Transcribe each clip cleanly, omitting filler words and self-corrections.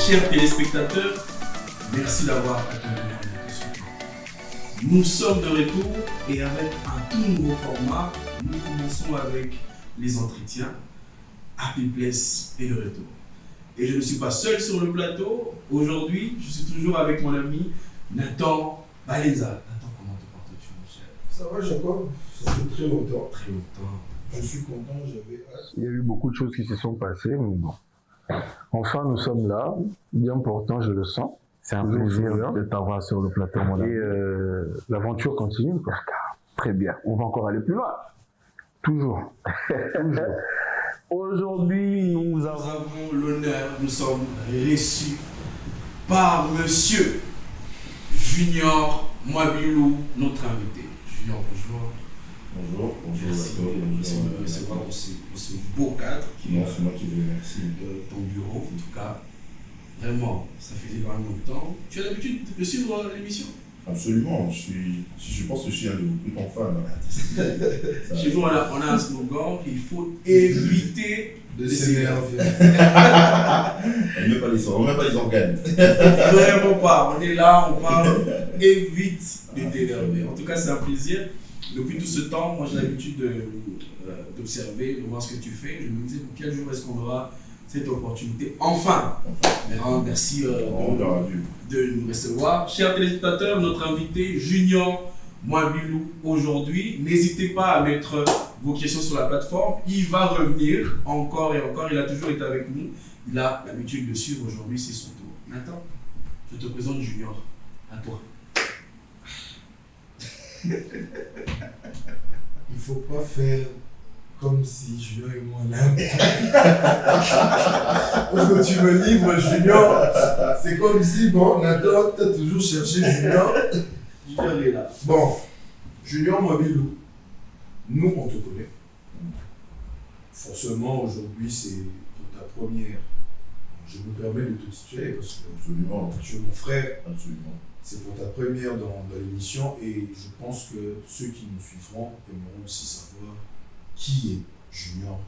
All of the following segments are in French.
Chers téléspectateurs, merci d'avoir attendu l'invitation. Nous sommes de retour et avec un tout nouveau format, nous commençons avec les entretiens. Happy Place est de retour. Et je ne suis pas seul sur le plateau. Aujourd'hui, je suis toujours avec mon ami Nathan Balenza. Nathan, comment te portes-tu, mon cher? Ça va, Jacob? Ça fait très longtemps. Très longtemps. Je suis content, j'avais hâte. Il y a eu beaucoup de choses qui se sont passées, mais bon. Enfin, nous sommes là, bien portant, je le sens. C'est un plaisir de t'avoir sur le plateau, mon ami. Et l'aventure continue, quoi. Très bien. On va encore aller plus loin. Toujours. Toujours. Aujourd'hui, nous avons l'honneur, nous sommes reçus par Monsieur Junior Mwabilou, notre invité. Junior, bonjour. Bonjour, bonjour. Merci de me recevoir pour ce beau cadre qui Non, c'est moi qui vous remercie. de ton bureau. En tout cas, vraiment, ça faisait quand même longtemps. Tu as l'habitude de suivre l'émission? Absolument, je pense que je suis un de vos plus grands fans. Chez nous, on a un slogan, il faut éviter De s'énerver. On ne met pas les organes. Vraiment pas, on est là, on parle, évite de t'énerver. En tout cas, c'est un plaisir. Depuis tout ce temps, moi j'ai l'habitude d'observer, de voir ce que tu fais. Je me disais, quel jour est-ce qu'on aura cette opportunité? Enfin, merci de nous recevoir. Chers téléspectateurs, notre invité Junior Mwabilou aujourd'hui. N'hésitez pas à mettre vos questions sur la plateforme. Il va revenir encore et encore. Il a toujours été avec nous. Il a l'habitude de suivre. Aujourd'hui, c'est son tour. Nathan, je te présente Junior. À toi. Il faut pas faire comme si Junior et moi l'aime. Parce que tu me livres Junior, c'est comme si, bon, Nathan, tu as toujours cherché Junior. Junior est là. Bon, Junior Mwabilou, nous on te connaît. Forcément, aujourd'hui, c'est pour ta première. Je me permets de te tutoyer parce que absolument, tu es mon frère. Absolument. C'est pour ta première dans l'émission et je pense que ceux qui nous suivront aimeront aussi savoir qui est Junior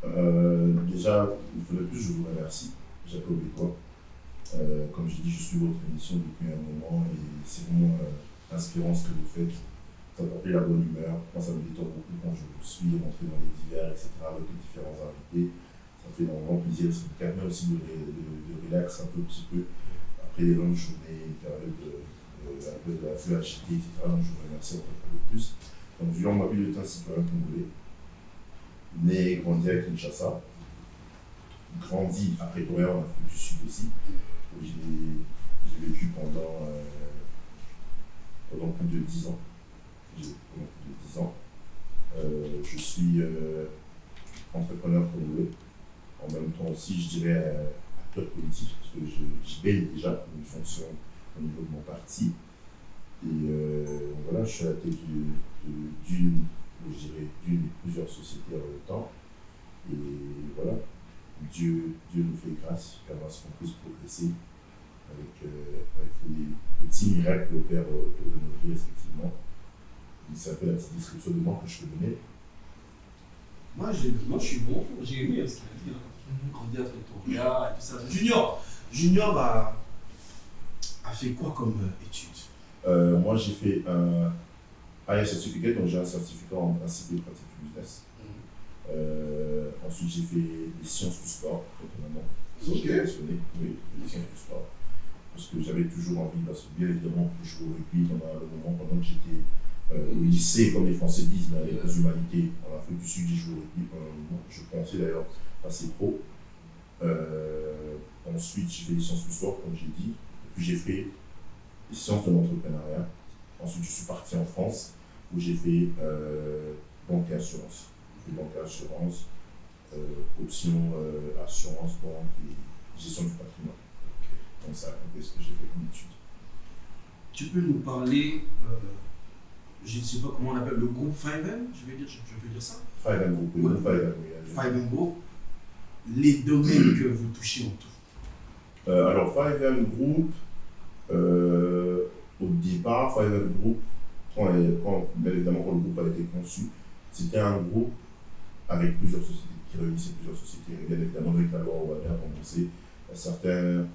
Mwabilou. Déjà, une fois de plus, je vous remercie, Jacob et toi. Comme j'ai dit, je suis votre émission depuis un moment et c'est vraiment inspirant ce que vous faites. Ça me rappelle la bonne humeur. Moi, ça me détend beaucoup quand je vous suis rentrer dans les divers, etc. avec les différents invités. Ça fait vraiment plaisir. Ça me permet aussi de relaxer un petit peu après les longues journées, une période de la feu agité, etc. Donc, je vous remercie encore un peu plus. Donc, Junior Mwabilou est un citoyen congolais, né et grandi à Kinshasa, grandi à Pretoria, en Afrique du Sud aussi, où j'ai vécu pendant plus de 10 ans. Je suis entrepreneur congolais, en même temps aussi, je dirais, acteur politique, parce que je baigne déjà une fonction au niveau de mon parti. Et voilà, je suis à la tête d'une plusieurs sociétés en même temps. Et voilà, Dieu nous fait grâce, permet à ce qu'on puisse progresser avec des petits miracles au Père autour de nos vies, respectivement. C'est un peu la petite description de moi que je peux donner. Moi, je suis bon. J'ai aimé ce qu'il a dit. Grandi à Pretoria et tout ça. Junior a fait quoi comme études? Moi, j'ai fait un higher certificate, donc j'ai un certificat en principe et pratique du business. Ensuite, j'ai fait des sciences du sport, étonnamment. J'ai mentionné, oui, des sciences du sport. Parce que j'avais toujours envie, parce que bien évidemment, je jouais au rugby pendant que j'étais au lycée, comme les Français disent, dans les humanités. En Afrique du Sud, j'ai joué au rugby pendant un moment. Je pensais d'ailleurs passer pro. Ensuite, j'ai fait des sciences du sport, comme j'ai dit. Et puis, j'ai fait des sciences de l'entrepreneuriat. Ensuite, je suis parti en France, où j'ai fait banque et assurance. J'ai fait banque et assurance, option assurance, banque et gestion du patrimoine. Donc, ça c'est ce que j'ai fait comme étude. Tu peux nous parler, je ne sais pas comment on appelle, le groupe 5M, je peux dire ça? 5M Group, oui. 5M Group, les domaines que vous touchez en tout. Alors, 5M Group, au départ, 5M Group, bien évidemment, quand le groupe a été conçu, c'était un groupe avec plusieurs sociétés qui réunissait plusieurs sociétés. Et bien évidemment, avec la loi, on va bien commencer certains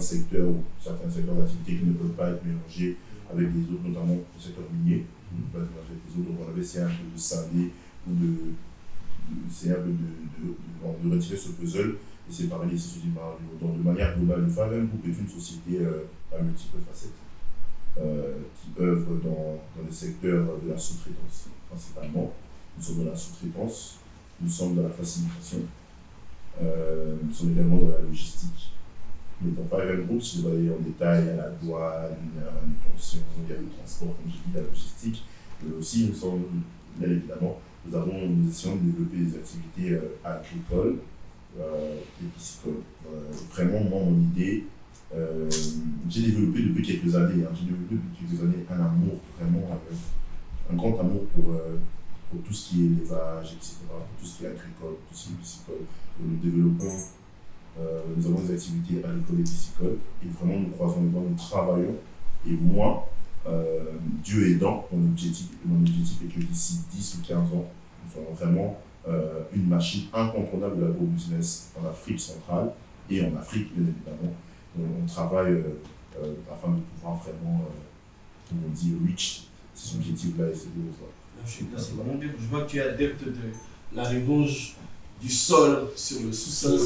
secteurs ou certains secteurs d'activité qui ne peuvent pas être mélangés avec les autres, notamment le secteur minier. Avec les autres, on avait essayé un peu de scinder ou de retirer ce puzzle et séparer les sociétés. Donc, de manière globale, le Favem Group est une société à multiples facettes qui œuvre dans le secteur de la sous-traitance principalement. Nous sommes dans la sous-traitance, nous sommes dans la facilitation, nous sommes également dans la logistique. Mais dans Favem Group, si vous allez en détail, à la douane, à la manutention, il y a le transport, comme j'ai dit, la logistique, mais aussi nous sommes, bien évidemment, nous essayons de développer des activités agricoles et piscicoles. Vraiment, moi, mon idée, j'ai développé depuis quelques années, un amour, vraiment, un grand amour pour tout ce qui est élevage, etc., pour tout ce qui est agricole, tout ce qui est piscicole. Nous développons, nous avons des activités agricoles et piscicoles, et vraiment, nous croisons les doigts, nous travaillons, et moi, Dieu aidant, mon objectif est que d'ici 10 ou 15 ans, nous soyons vraiment une machine incontournable de l'agro-business en Afrique centrale et en Afrique, bien évidemment. On travaille afin de pouvoir vraiment, comme on dit, reach ces objectifs-là et ces goals. C'est vraiment bien. Je vois que tu es adepte de la revanche du sol sur le sous-sol.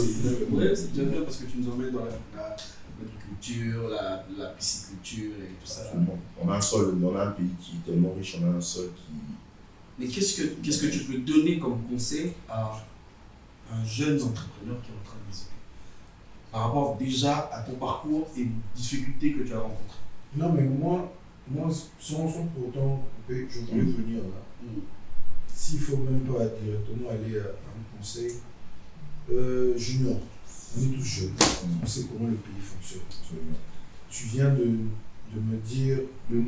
C'est bien parce que tu nous emmènes dans l'agriculture, la pisciculture et tout ça. Absolument. On a un pays qui est tellement riche, on a un sol qui... Mais qu'est-ce que tu peux donner comme conseil à un jeune entrepreneur qui est en train de développer par rapport déjà à ton parcours et aux difficultés que tu as rencontrées? Non, mais moi sans pour autant couper, je voulais venir là. S'il ne faut même pas directement aller à un conseil, junior, on est tous jeunes, on sait comment le pays fonctionne. Tu viens de nous dire les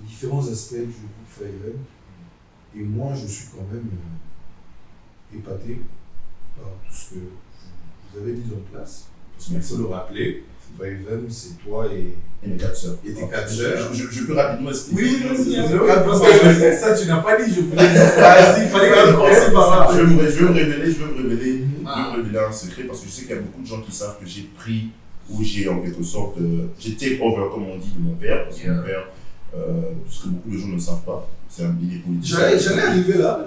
différents aspects du groupe Favem, et moi je suis quand même épaté par tout ce que vous avez mis en place. Parce qu'il faut le rappeler, Favem, c'est toi et mes 4 sœurs. Et tes 4 sœurs. Je peux rapidement expliquer. Oui, parce que ça tu n'as pas dit, je voulais dire. Il fallait que commencer par là. Je veux me révéler un secret parce que je sais qu'il y a beaucoup de gens qui savent que j'ai pris ou j'ai en quelque sorte, j'ai take over comme on dit de mon père, parce que mon père, ce que beaucoup de gens ne savent pas, il est politicien. J'allais arriver là.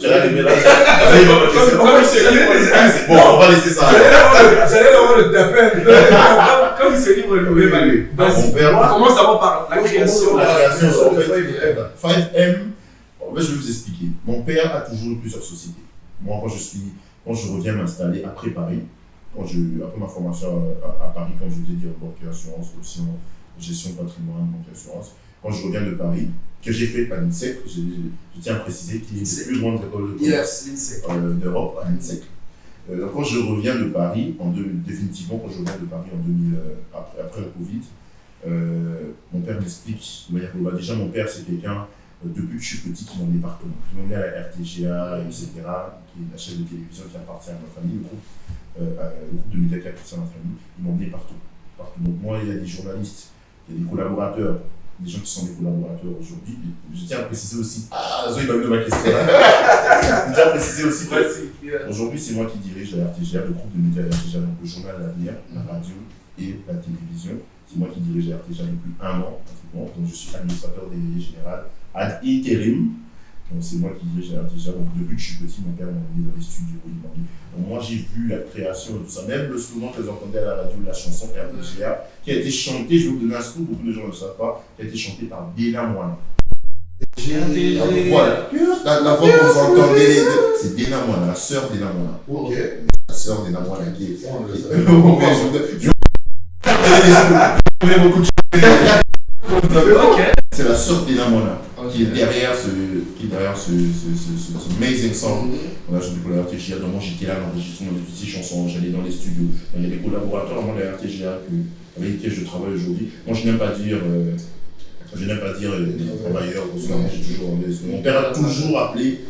Bon, on va laisser ça. J'allais avoir le taper. Comme il se libre lui-même. Mon père. On commence d'abord par la création. La création, en fait, 5M, en fait, je vais vous expliquer. Mon père a toujours eu plusieurs sociétés. Moi, quand je reviens m'installer après Paris, après ma formation à Paris, comme je vous ai dit, en banque et assurance, aussi en gestion patrimoine, banque et assurance, quand je reviens de Paris, que j'ai fait à l'INSEC, je tiens à préciser qu'il est la plus grande école de commerce d'Europe, à l'INSEC. Donc quand je reviens de Paris, définitivement quand je reviens de Paris en 2000, après le Covid, mon père m'explique de manière globale. Déjà, mon père, c'est quelqu'un, depuis que je suis petit, qui m'emmenait partout. Il m'emmenait à la RTGA, etc., qui est la chaîne de télévision qui appartient à ma famille, le groupe de médias qui appartient à ma famille. Il m'emmenait partout. Donc moi, il y a des journalistes, il y a des collaborateurs, des gens qui sont des collaborateurs aujourd'hui. Je tiens à préciser aussi, Zoé m'a eu de ma question là. Je tiens à préciser aussi aujourd'hui, c'est moi qui dirige la RTGA, le groupe de médias RTGA, donc le journal L'Avenir, la radio et la télévision. C'est moi qui dirige la RTGA depuis 1 an, donc je suis administrateur délégué général ad interim. Donc c'est moi qui dirige la RTGA. Donc depuis que je suis petit, mon père m'a emmené dans les studios. Donc moi j'ai vu la création de tout ça. Même le slogan que vous entendez à la radio, la chanson RTGA, qui a été chantée, je vais vous donner un scoop, beaucoup de gens ne le savent pas, qui a été chantée par Dena Moana. Voilà. La voix que vous entendez, c'est Dena Moana, la sœur Dena Moana. Ok. La sœur Dena Moana qui est. C'est la sœur Dena Moana qui est derrière ce amazing song. On a chanté pour la RTGA, donc moi j'étais là dans l'enregistrement de toutes ces chansons, j'allais dans les studios. Il y a des collaborateurs de la RTGA avec lesquels je travaille aujourd'hui. Moi je n'aime pas dire les travailleurs, j'ai toujours mon père a toujours appelé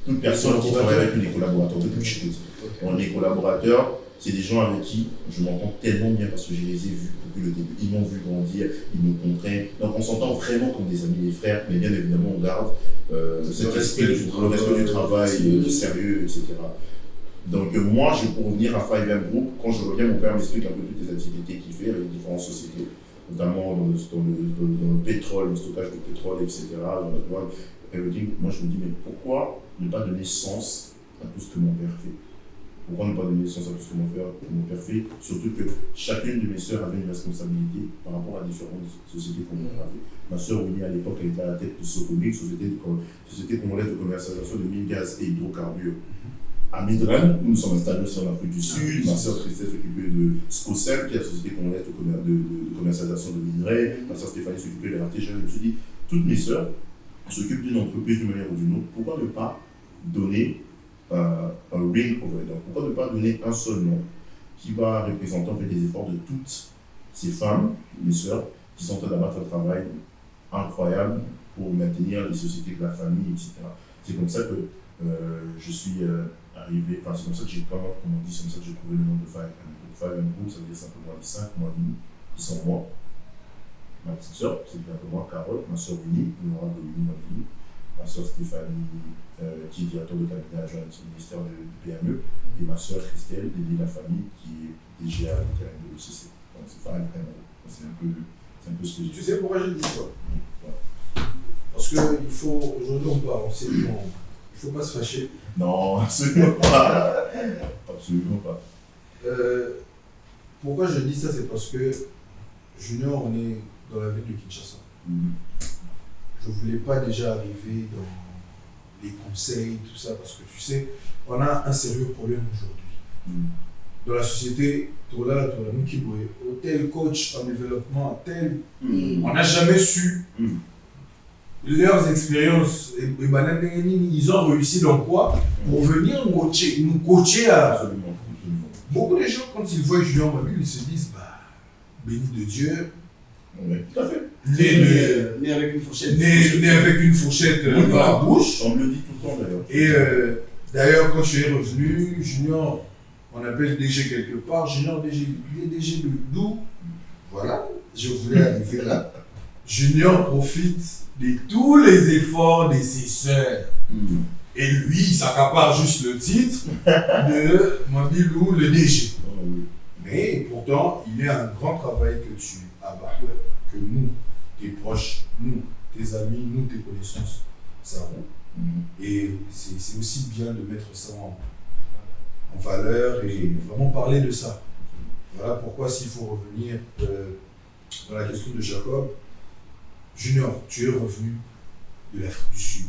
toute personne qui travaille avec nous des collaborateurs depuis que je suis petit. On est collaborateurs, c'est des gens avec qui je m'entends tellement bien parce que je les ai vus depuis le début. Ils m'ont vu grandir, ils me comprennent. Donc on s'entend vraiment comme des amis et frères, mais bien évidemment on garde cet esprit, le respect du travail, du sérieux, etc. Donc moi, pour revenir à 5M Group, quand je reviens, mon père m'explique un peu toutes les activités qu'il fait avec différentes sociétés, notamment dans le pétrole, le stockage de pétrole, etc., dans la douane, everything. Moi je me dis, mais pourquoi ne pas donner sens à tout ce que mon père fait? Pourquoi ne pas donner sens à tout ce que mon père fait? Surtout que chacune de mes sœurs avait une responsabilité par rapport à différentes sociétés qu'on avait. Ma sœur Winnie, à l'époque, elle était à la tête de Soconic, société congolaise de commercialisation de mines, gaz et hydrocarbures. À Midran, nous nous sommes installés aussi en Afrique du Sud. Ma sœur Christelle s'occupait de Scocel, qui est la société congolaise de commercialisation de minerais. Ma sœur Stéphanie s'occupait de l'artisanat. Je me suis dit, toutes mes sœurs s'occupent d'une entreprise d'une manière ou d'une autre. Pourquoi ne pas donner un ring over them? Pourquoi ne pas donner un seul nom qui va représenter en fait les efforts de toutes ces femmes, mes sœurs, qui sont en train d'abattre un travail incroyable pour maintenir les sociétés de la famille, etc. C'est comme ça que je suis arrivé, enfin c'est comme ça que j'ai c'est comme ça que j'ai trouvé le nom de 5M. 5M Group, ça veut dire simplement les 5 mois demi qui sont moi. Ma petite sœur, c'est simplement Carole, ma sœur Winnie, Laura de Winnie, ma sœur Stéphanie, qui est directeur de cabinet adjoint au ministère de PME, et ma sœur Christelle, dédiée la famille, qui est DGA de terrain de l'OCC. Donc c'est 5M. C'est un peu ce que j'ai dit. Tu sais pourquoi je dis ça? Parce qu'il faut, aujourd'hui on parle, il ne faut pas se fâcher. Non, absolument pas. Absolument pas. Pourquoi je dis ça? C'est parce que Junior, on est dans la ville de Kinshasa. Je ne voulais pas déjà arriver dans les conseils, tout ça, parce que tu sais, on a un sérieux problème aujourd'hui. Dans la société, Tola, Mukibwe, tel coach en développement, tel, on n'a jamais su leurs expériences. Ils ont réussi dans quoi? Pour venir nous coacher à. Absolument. Beaucoup de gens, quand ils voient Junior Mobile, ils se disent, béni de Dieu. Oui, tout à fait. Né avec une fourchette. Né avec une fourchette dans la bouche. On me le dit tout le temps d'ailleurs. Et d'ailleurs, quand je suis revenu, Junior, on appelle DG quelque part, Junior DG, il est DG d'où? Voilà, je voulais arriver là. Junior profite de tous les efforts de ses sœurs. Et lui, il s'accapare juste le titre de Mabilou, le DG. Mais pourtant, il y a un grand travail que tu abats, que nous, tes proches, nous, tes amis, nous, tes connaissances, savons. Et c'est aussi bien de mettre ça en valeur et vraiment parler de ça. Voilà pourquoi, s'il faut revenir dans la question de Jacob, Junior, tu es revenu de l'Afrique du Sud,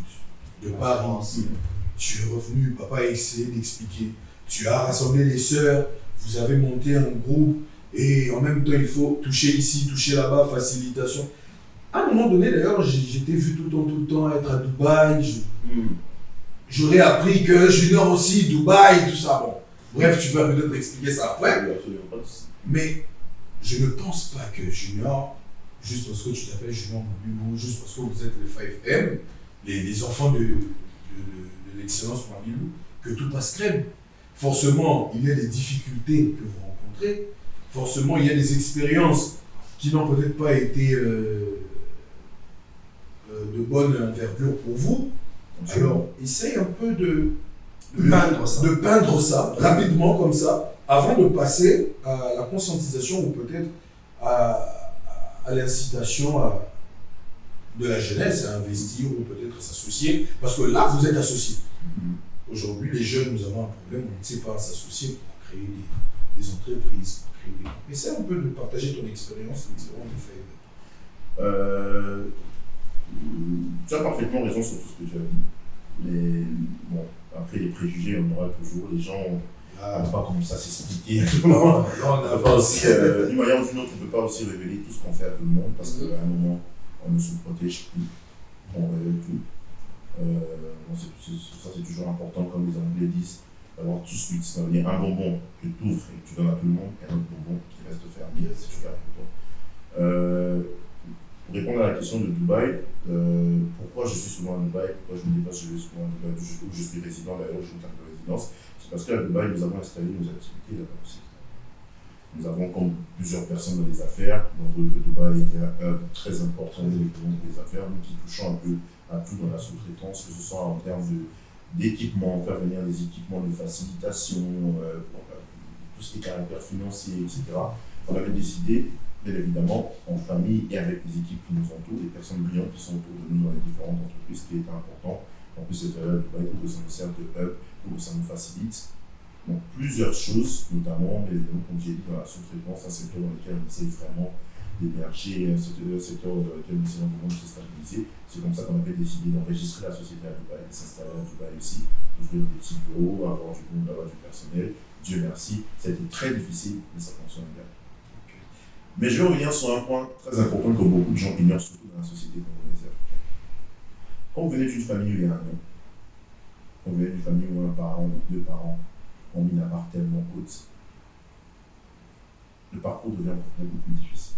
de Paris. Tu es revenu, papa a essayé d'expliquer. Tu as rassemblé les sœurs, vous avez monté un groupe et en même temps il faut toucher ici, toucher là-bas, facilitation. À un moment donné d'ailleurs, j'étais vu tout le temps être à Dubaï. J'aurais appris que Junior aussi, Dubaï, tout ça. Bon, bref, tu vas peut-être expliquer ça après. Mais je ne pense pas que Junior, juste parce que tu t'appelles Junior Mobile, juste parce que vous êtes les 5M, les enfants de l'excellence Mobile, que tout passe crème. Forcément, il y a des difficultés que vous rencontrez. Forcément, il y a des expériences qui n'ont peut-être pas été de bonne envergure pour vous. Alors, essaye un peu de peindre ça rapidement comme ça, avant de passer à la conscientisation ou peut-être à l'incitation de la jeunesse à investir ou peut-être à s'associer. Parce que là, vous êtes associés. Aujourd'hui, les jeunes, nous avons un problème, on ne sait pas s'associer pour créer des entreprises, pour créer des... Essaie un peu de partager ton expérience, l'expérience de Faïd. Tu as parfaitement raison sur tout ce que tu as dit. Mais bon, après les préjugés, on aura toujours. Les gens n'ont pas comme ça s'expliquer. D'une manière ou d'une autre, on ne peut pas aussi révéler tout ce qu'on fait à tout le monde parce qu'à un moment, on ne se protège plus. On révèle tout. Ça, c'est toujours important, comme les Anglais disent, d'avoir tout de suite. Ça veut dire un bonbon que tu ouvres et que tu donnes à tout le monde, et un autre bonbon qui reste fermé, c'est super important. Pour répondre à la question de Dubaï, pourquoi je suis souvent à Dubaï, pourquoi je me déplace, je vais souvent à Dubaï, où je suis résident, d'ailleurs, je suis en termes de résidence, c'est Parce qu'à Dubaï, nous avons installé nos activités là-bas aussi. Nous avons comme plusieurs personnes dans les affaires, donc le Dubaï était un hub très important dans les affaires, nous qui touchons un peu à tout dans la sous-traitance, que ce soit en termes d'équipement, faire venir des équipements de facilitation, tout ce qui est caractère financier, etc. On avait décidé, bien évidemment, en famille et avec les équipes qui nous entourent, les personnes brillantes qui sont autour de nous dans les différentes entreprises, qui est important. En plus, cette période Dubaï, pour que ça nous serve de hub, pour que ça nous facilite. Donc, plusieurs choses, notamment, bien évidemment, comme j'ai dit, dans la sous-traitance, un secteur dans lequel on essaie vraiment d'émerger, un secteur dans lequel on essaie vraiment de se stabiliser. C'est comme ça qu'on avait décidé d'enregistrer la société à Dubaï, de s'installer à Dubaï aussi, d'ouvrir des petits bureaux, avoir du monde, avoir du personnel. Dieu merci, ça a été très difficile, mais ça fonctionne bien. Mais je vais revenir sur un point très important que beaucoup de gens ignorent, surtout dans la société congolaise et africaine. Quand vous venez d'une famille où il y a un nom, quand vous venez d'une famille où un parent ou deux parents ont mis la barre tellement haute, le parcours devient beaucoup plus difficile.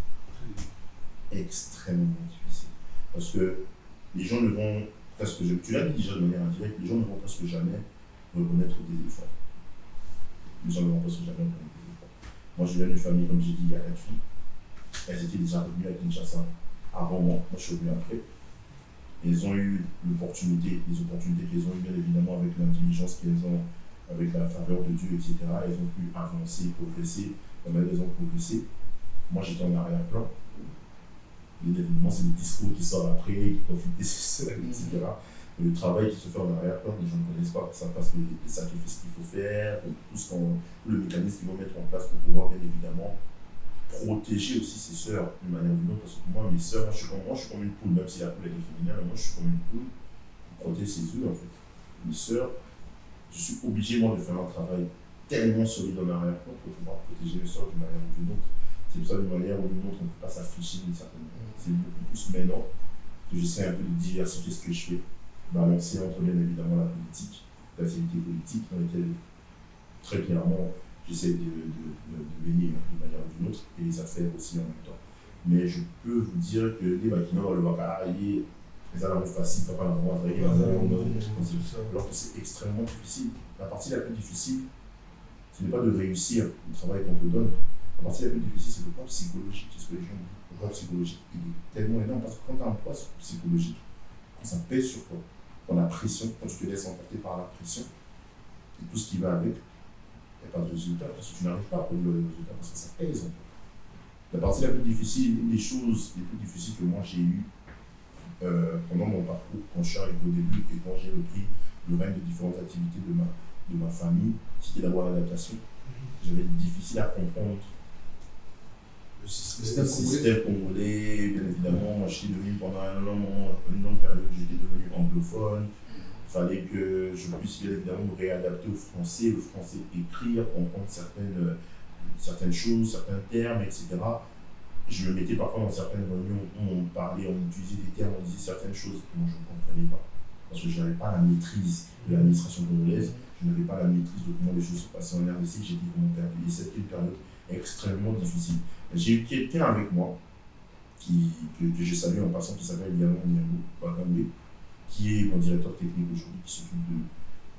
Extrêmement difficile. Parce que les gens ne vont presque, tu l'as dit déjà de manière indirecte, les gens ne vont presque jamais reconnaître des efforts. Les gens ne vont presque jamais reconnaître des efforts. Moi, je viens d'une famille, comme j'ai dit, il y a 4 filles. Elles étaient déjà venues à Kinshasa avant moi. Moi, je suis venu après. Elles ont eu l'opportunité, les opportunités qu'elles ont eues, bien évidemment, avec l'intelligence qu'elles ont, avec la faveur de Dieu, etc. Elles ont pu avancer, progresser, elles ont progressé. Moi, j'étais en arrière-plan. Bien évidemment, c'est des discours qui sortent après, qui profitent des succès, etc. Le travail qui se fait en arrière-plan, les gens ne connaissent pas, ça passe les sacrifices qu'il faut faire, tout le mécanisme qu'ils vont mettre en place pour pouvoir, bien évidemment, protéger aussi ses sœurs d'une manière ou d'une autre. Parce que moi, mes sœurs, moi, je suis comme une poule, même si la poule est féminine, mais moi, je suis comme une poule pour protéger ses œufs, en fait. Mes sœurs, je suis obligé, moi, de faire un travail tellement solide en arrière-plan pour pouvoir protéger mes sœurs d'une manière ou d'une autre. C'est pour ça, d'une manière ou d'une autre, on ne peut pas s'afficher d'une certaine manière. C'est beaucoup plus maintenant que j'essaie un peu de diversifier ce que je fais, balancer entre bien évidemment la politique, l'activité politique, dans laquelle très clairement j'essaie de venir d'une manière ou d'une autre, et les affaires aussi en même temps. Mais je peux vous dire que les maquinants, le bacalarié, les alarmes faciles, papa, la maman, alors que c'est extrêmement difficile. La partie la plus difficile, ce n'est pas de réussir le travail qu'on te donne. La partie la plus difficile, c'est le poids psychologique. C'est ce que les gens disent. Le poids psychologique, il est tellement énorme parce que quand tu as un poids psychologique, quand ça pèse sur toi, quand la pression, quand tu te laisses emporter par la pression et tout ce qui va avec, il n'y a pas de résultat parce que tu n'arrives pas à produire le résultat parce que ça pèse en toi. La partie la plus difficile, une des choses les plus difficiles que moi j'ai eues pendant mon parcours, quand je suis arrivé au début et quand j'ai repris le règne de différentes activités de ma famille, c'était d'avoir l'adaptation. J'avais difficile à comprendre le système congolais, bien évidemment. Moi, j'étais devenu pendant une longue période, j'étais devenu anglophone. Il fallait que je puisse bien évidemment me réadapter au français, le français écrire, comprendre certaines choses, certains termes, etc. Je me mettais parfois dans certaines réunions où on parlait, on utilisait des termes, on disait certaines choses que moi je ne comprenais pas. Parce que je n'avais pas la maîtrise de l'administration congolaise, je n'avais pas la maîtrise de comment les choses se passaient en RDC, j'étais vraiment perdu. Et c'était une période extrêmement difficile. J'ai eu quelqu'un avec moi, que j'ai salué en passant, qui s'appelle Yann Wakambe, qui est mon directeur technique aujourd'hui, qui s'occupe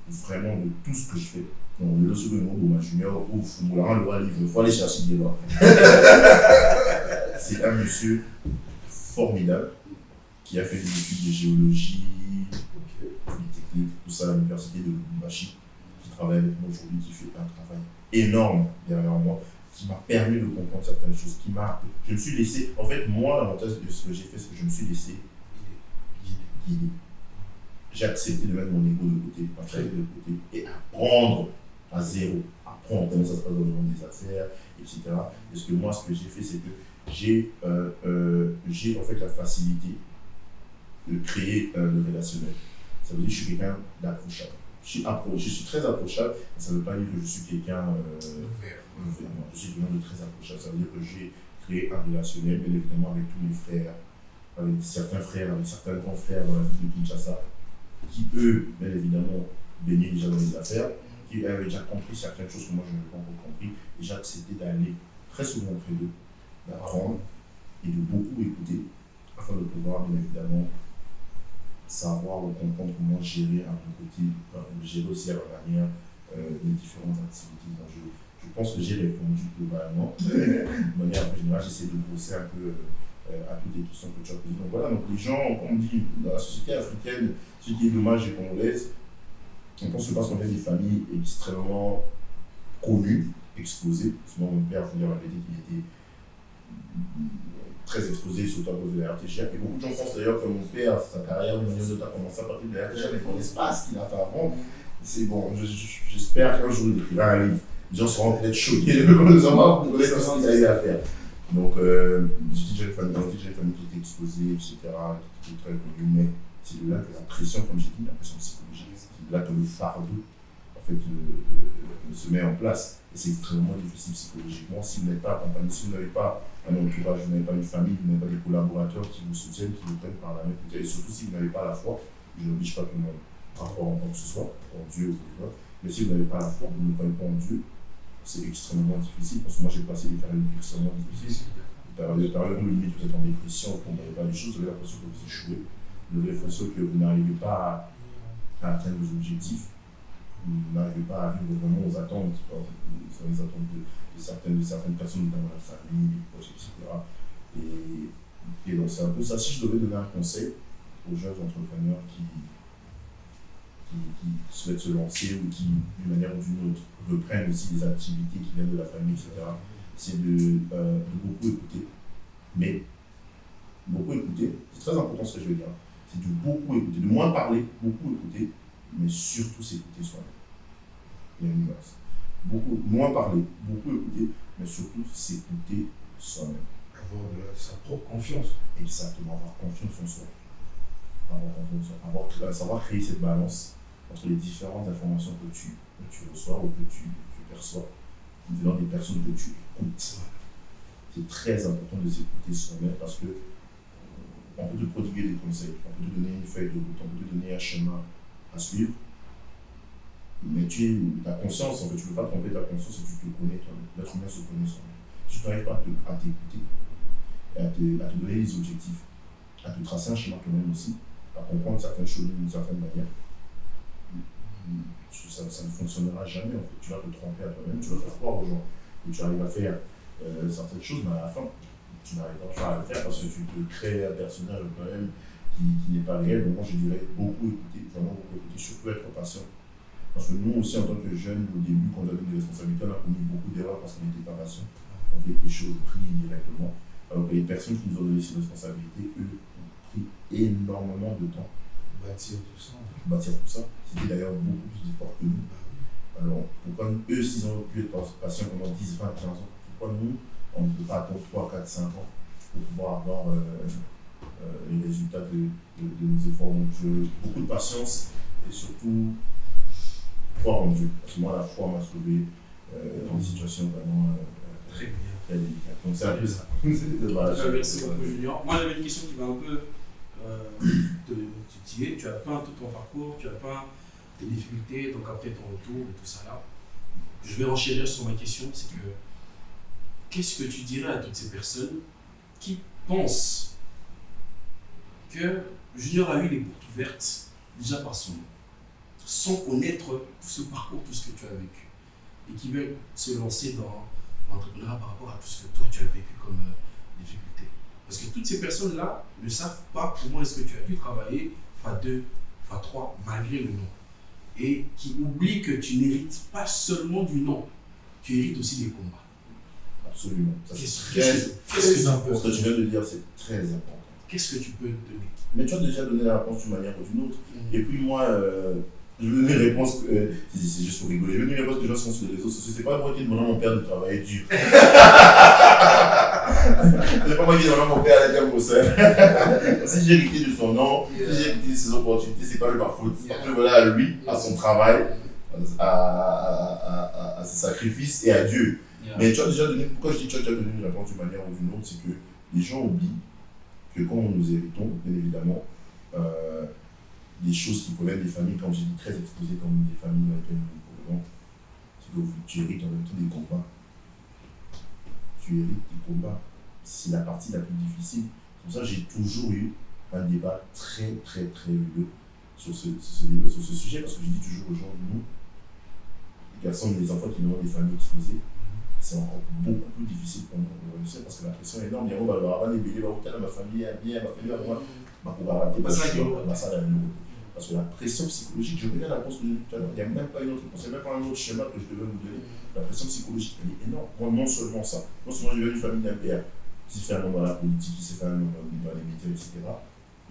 vraiment de tout ce que je fais. Donc, le second mot, ma junior, ou Fumula, le livre, il faut aller chercher des lois. C'est un monsieur formidable qui a fait des études de géologie, des techniques, tout ça à l'université de Lubumbashi, qui travaille avec moi aujourd'hui, qui fait un travail énorme derrière moi, qui m'a permis de comprendre certaines choses, je me suis laissé, en fait, moi, l'avantage de ce que j'ai fait, c'est que je me suis laissé guider. J'ai accepté de mettre mon ego de côté, ma de côté, et apprendre à zéro, apprendre comment ça se passe dans le monde des affaires, etc. Parce que moi, ce que j'ai fait, c'est que j'ai en fait la facilité de créer le relationnel. Ça veut dire que je suis quelqu'un d'approchable. Je suis très approchable, mais ça ne veut pas dire que je suis quelqu'un je suis quelqu'un de très approchable. Ça veut dire que j'ai créé un relationnel, bien évidemment, avec tous mes frères, avec certains frères, avec certains grands frères dans la ville de Kinshasa, qui eux, bien évidemment, baignaient déjà dans les affaires, qui avaient déjà compris certaines choses que moi je n'avais pas encore compris, et j'ai accepté d'aller très souvent auprès d'eux, d'apprendre et de beaucoup écouter, afin de pouvoir, bien évidemment, savoir ou comprendre comment gérer à mon côté, gérer aussi à ma manière les différentes activités. Donc, je pense que j'ai répondu globalement. De manière un peu générale, j'essaie de brosser un peu à toutes les questions que tu as posées. Donc voilà, donc les gens, on dit, dans la société africaine, ce qui est dommage et congolaise, on pense que parce qu'on vient des familles extrêmement connues, exposées, souvent mon père, il faut dire la vérité, qu'il était très exposé, surtout à cause de la RTGA. Et beaucoup de gens pensent d'ailleurs que mon père, sa carrière de manière a commencé à partir de la RTGA, mais qu'on ne connaissent pas ce qu'il a fait avant. C'est bon, j'espère qu'un jour il écrira un livre. Les gens seront peut-être choqués de nous savoir pour connaître ce qu'il a eu à faire. Donc, j'ai déjà une famille qui était exposée, etc., qui était très connue, mais c'est de là que la pression, comme j'ai dit, la pression psychologique, c'est de là que le fardeau, en fait, se met en place. Et c'est extrêmement difficile psychologiquement si vous n'êtes pas accompagné, si vous n'avez pas un entourage, vous n'avez pas une famille, vous n'avez pas des collaborateurs qui vous soutiennent, qui vous prennent par la main, et surtout si vous n'avez pas la foi. Je n'oblige pas tout le monde à croire en quoi que ce soit, en Dieu ou quoi, mais si vous n'avez pas la foi, vous ne croyez pas en Dieu, c'est extrêmement difficile, parce que moi j'ai passé des périodes extrêmement difficiles, des périodes où limite vous êtes en dépression, vous ne comprenez pas les choses, vous avez l'impression que vous échouez, vous avez l'impression que vous n'arrivez pas à atteindre vos objectifs, vous n'arrivez pas à vivre vraiment aux attentes, les attentes de certaines personnes, notamment la famille, les proches, etc. Et donc c'est un peu ça. Si je devais donner un conseil aux jeunes entrepreneurs qui souhaitent se lancer ou qui, d'une manière ou d'une autre, reprennent aussi des activités qui viennent de la famille, etc., c'est de beaucoup écouter. Mais beaucoup écouter, c'est très important ce que je veux dire, c'est de beaucoup écouter, de moins parler, beaucoup écouter, mais surtout s'écouter soi-même. Il y a une nuance. Moins parler, beaucoup écouter, mais surtout s'écouter soi-même. Avoir sa propre confiance. Exactement, avoir confiance en soi. Savoir créer cette balance entre les différentes informations que tu reçois ou que tu perçois venant des personnes que tu écoutes. C'est très important de s'écouter soi-même parce que on peut te prodiguer des conseils, on peut te donner une feuille de route, on peut te donner un chemin à suivre, mais ta conscience, en fait, tu ne peux pas tromper ta conscience si tu te connais toi-même. L'être humain se connaît soi-même. Si tu n'arrives pas à t'écouter, à te donner des objectifs, à te tracer un schéma toi-même aussi, à comprendre certaines choses d'une certaine manière, ça ne fonctionnera jamais. En fait. Tu vas te tromper à toi-même, tu vas faire croire aux gens que tu arrives à faire certaines choses, mais à la fin, tu n'arrives pas à le faire parce que tu te crées un personnage toi-même qui n'est pas réel. Donc moi je dirais beaucoup écouter, vraiment beaucoup écouter, surtout être patient. Parce que nous aussi en tant que jeunes, au début, quand on avait des responsabilités, on a commis beaucoup d'erreurs parce qu'on n'était pas patient. On fait des choses prises directement. Alors que les personnes qui nous ont donné ces responsabilités, eux, ont pris énormément de temps. Bâtir tout ça. C'était d'ailleurs beaucoup plus d'efforts que nous. Alors, pourquoi eux, s'ils ont pu être patients pendant 10, 20, 15 ans, pourquoi nous, on ne peut pas attendre 3, 4, 5 ans pour pouvoir avoir les résultats de nos efforts. Donc, beaucoup de patience et surtout croire en Dieu. Parce que moi, la foi m'a sauvé dans des situations vraiment très délicates. Donc, c'est un peu ça. Merci beaucoup, Junior. Moi, j'avais une question qui va un peu te titiller. Tu as peint tout ton parcours, tu as peint tes difficultés, donc après ton retour et tout ça là. Je vais enchérir sur ma question, c'est que qu'est-ce que tu dirais à toutes ces personnes qui pensent que Junior a eu les portes ouvertes déjà par son nom, sans connaître tout ce parcours, tout ce que tu as vécu, et qui veulent se lancer dans l'entrepreneuriat par rapport à tout ce que toi tu as vécu comme difficulté. Parce que toutes ces personnes-là ne savent pas comment est-ce que tu as dû travailler x2, x3, malgré le nom. Et qui oublient que tu n'hérites pas seulement du nom, tu hérites aussi des combats. Absolument. Qu'est-ce important. Ce que tu viens de dire, c'est très important. Qu'est-ce que tu peux donner? Mais tu as déjà donné la réponse d'une manière ou d'une autre. Et puis moi, je vais donner une réponse, c'est juste pour rigoler, je vais donner une réponse que les gens sont sur les réseaux sociaux. C'est pas moi qui demande à mon père de travailler dur. C'est pas moi qui demande à mon père d'être un bosseur. Si j'ai hérité de son nom, si j'ai hérité de ses opportunités, c'est pas de ma faute. C'est parce que voilà à lui, à son travail, à ses sacrifices et à Dieu. Mais tu as déjà donné, pourquoi je dis que tu as déjà donné une réponse d'une manière ou d'une autre, c'est que les gens oublient que quand nous héritons, bien évidemment, des choses qui proviennent des familles, comme j'ai dit, très exposées, comme des familles dans lesquelles nous provenons, c'est que tu hérites en même temps des combats. Tu hérites des combats. C'est la partie la plus difficile. C'est pour ça que j'ai toujours eu un débat très rugueux sur ce sujet, parce que je dis toujours aux gens, nous, personnes, les enfants qui ont des familles exposées, c'est encore beaucoup plus difficile pour nous de réussir parce que la pression est énorme. Il y a un va les bébés, ma famille est bien, ma famille est bien, ma pour rater, parce que la pression psychologique, je reviens à la réponse que j'ai dit tout à l'heure, il n'y a même pas une autre réponse, il n'y a même pas un autre schéma que je devais vous donner. La pression psychologique, elle est énorme. Moi, non seulement ça, non seulement je viens d'une famille d'un père qui s'est fait un nom dans la politique, qui s'est fait un nom dans les médias, etc.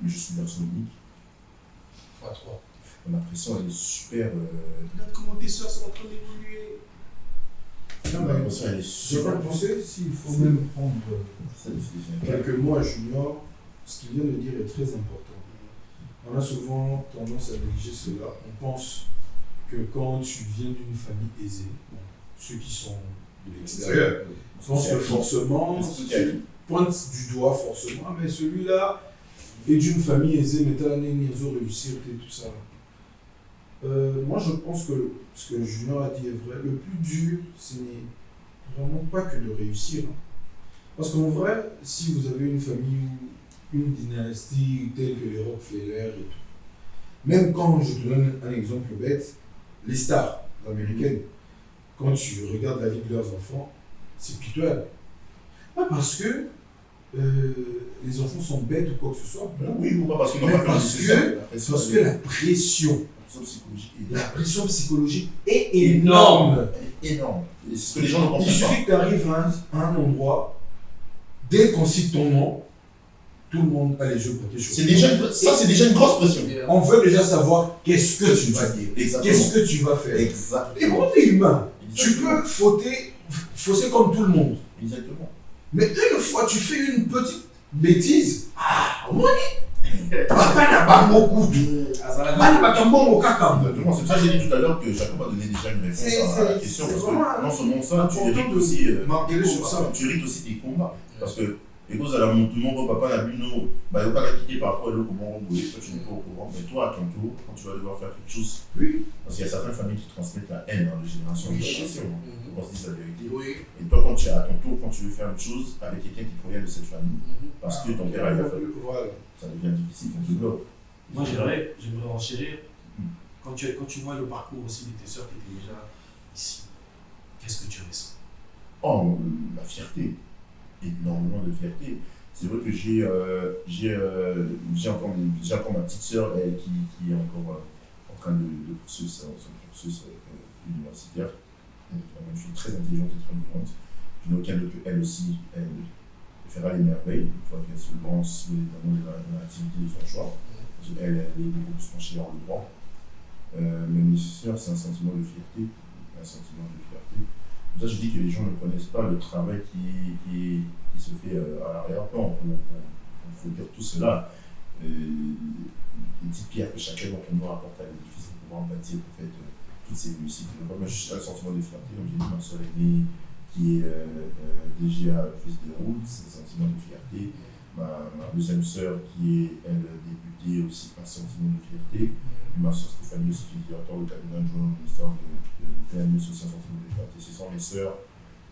Mais je suis garçon unique. Fois 3. La pression, elle est super. Regarde comment tes soeurs sont en train d'évoluer. Non, La mais pression, elle est je super. vais penser s'il faut même prendre quelques mots à Junior, ce qu'il vient de dire est très important. On a souvent tendance à négliger cela. On pense que quand tu viens d'une famille aisée, bon, ceux qui sont de l'extérieur, pensent que forcément, tu pointes du doigt forcément, mais celui-là est d'une famille aisée, mais t'as une réussir et tout ça. Moi, je pense que ce que Junior a dit est vrai. Le plus dur, ce n'est vraiment pas que de réussir. Hein. Parce qu'en vrai, si vous avez une famille ou une dynastie telle que les Rockefeller et tout, même quand je te donne un exemple bête, les stars américaines, quand tu regardes la vie de leurs enfants, c'est pitoyable. Pas parce que les enfants sont bêtes ou quoi que ce soit. Non, oui, ou pas parce qu'ils n'ont Mais pas fait parce que la pression psychologique est énorme. Énorme. Et c'est ce que les gens ne comprennent Il suffit que tu arrives à un endroit, dès qu'on cite ton nom, tout le monde a les yeux portés sur toi. C'est déjà une grosse pression. On veut déjà savoir qu'est-ce que tu vas dire, qu'est-ce que tu vas faire. Exactement. Et bon, tu es humain. Tu peux fausser comme tout le monde. Exactement. Mais une fois tu fais une petite bêtise, papa n'a pas beaucoup de. Exactement. C'est pour ça que j'ai dit tout à l'heure que Jacob a donné déjà une réponse à la question. Parce que non seulement ça, tu hérites aussi tu hérites aussi tes combats. Parce que les causes à la montre, tout le monde, papa n'a bu non, il ne va pas la quitter par rapport à l'autre comment on voulait, toi tu n'es pas au courant. Mais toi, à ton tour, quand tu vas devoir faire quelque chose, parce qu'il y a certaines familles qui transmettent la haine de génération en génération. On se dit la vérité. Oui. Et toi, quand tu es à ton tour, quand tu veux faire une chose avec quelqu'un qui provient de cette famille, parce que ton père a fait, ça devient difficile, on se bloque. Moi, j'aimerais enchérir. Quand tu vois le parcours aussi de tes soeurs qui étaient déjà ici, qu'est-ce que tu ressens? Oh, la fierté. Énormément de fierté. C'est vrai que j'ai encore ma petite sœur qui est encore en train de poursuivre son cursus universitaire. Une fille très intelligente et très brillante. Je n'ai aucun doute qu'elle aussi, elle fera les merveilles une fois qu'elle se lance dans l'activité de son choix. Parce qu'elle est beaucoup penchée vers le droit. Mais mes sœurs, c'est un sentiment de fierté. Un sentiment de fierté. Comme ça, je dis que les gens ne connaissent pas le travail qui se fait à l'arrière-plan. Il faut dire tout cela. Les petites pierres que chacun d'entre nous apporte à l'édifice pour pouvoir bâtir en fait, toutes ces réussites. Donc, moi, je suis un sentiment de fierté. Comme j'ai dit, ma soeur aînée qui est DG à l'office de route, c'est un sentiment de fierté. Ma deuxième sœur qui est elle, députée aussi, un sentiment de fierté. Ma soeur Stéphanie aussi qui est directeur de cabinet adjoint au ministère de PME, c'est aussi un sentiment de fierté. Ce sont mes sœurs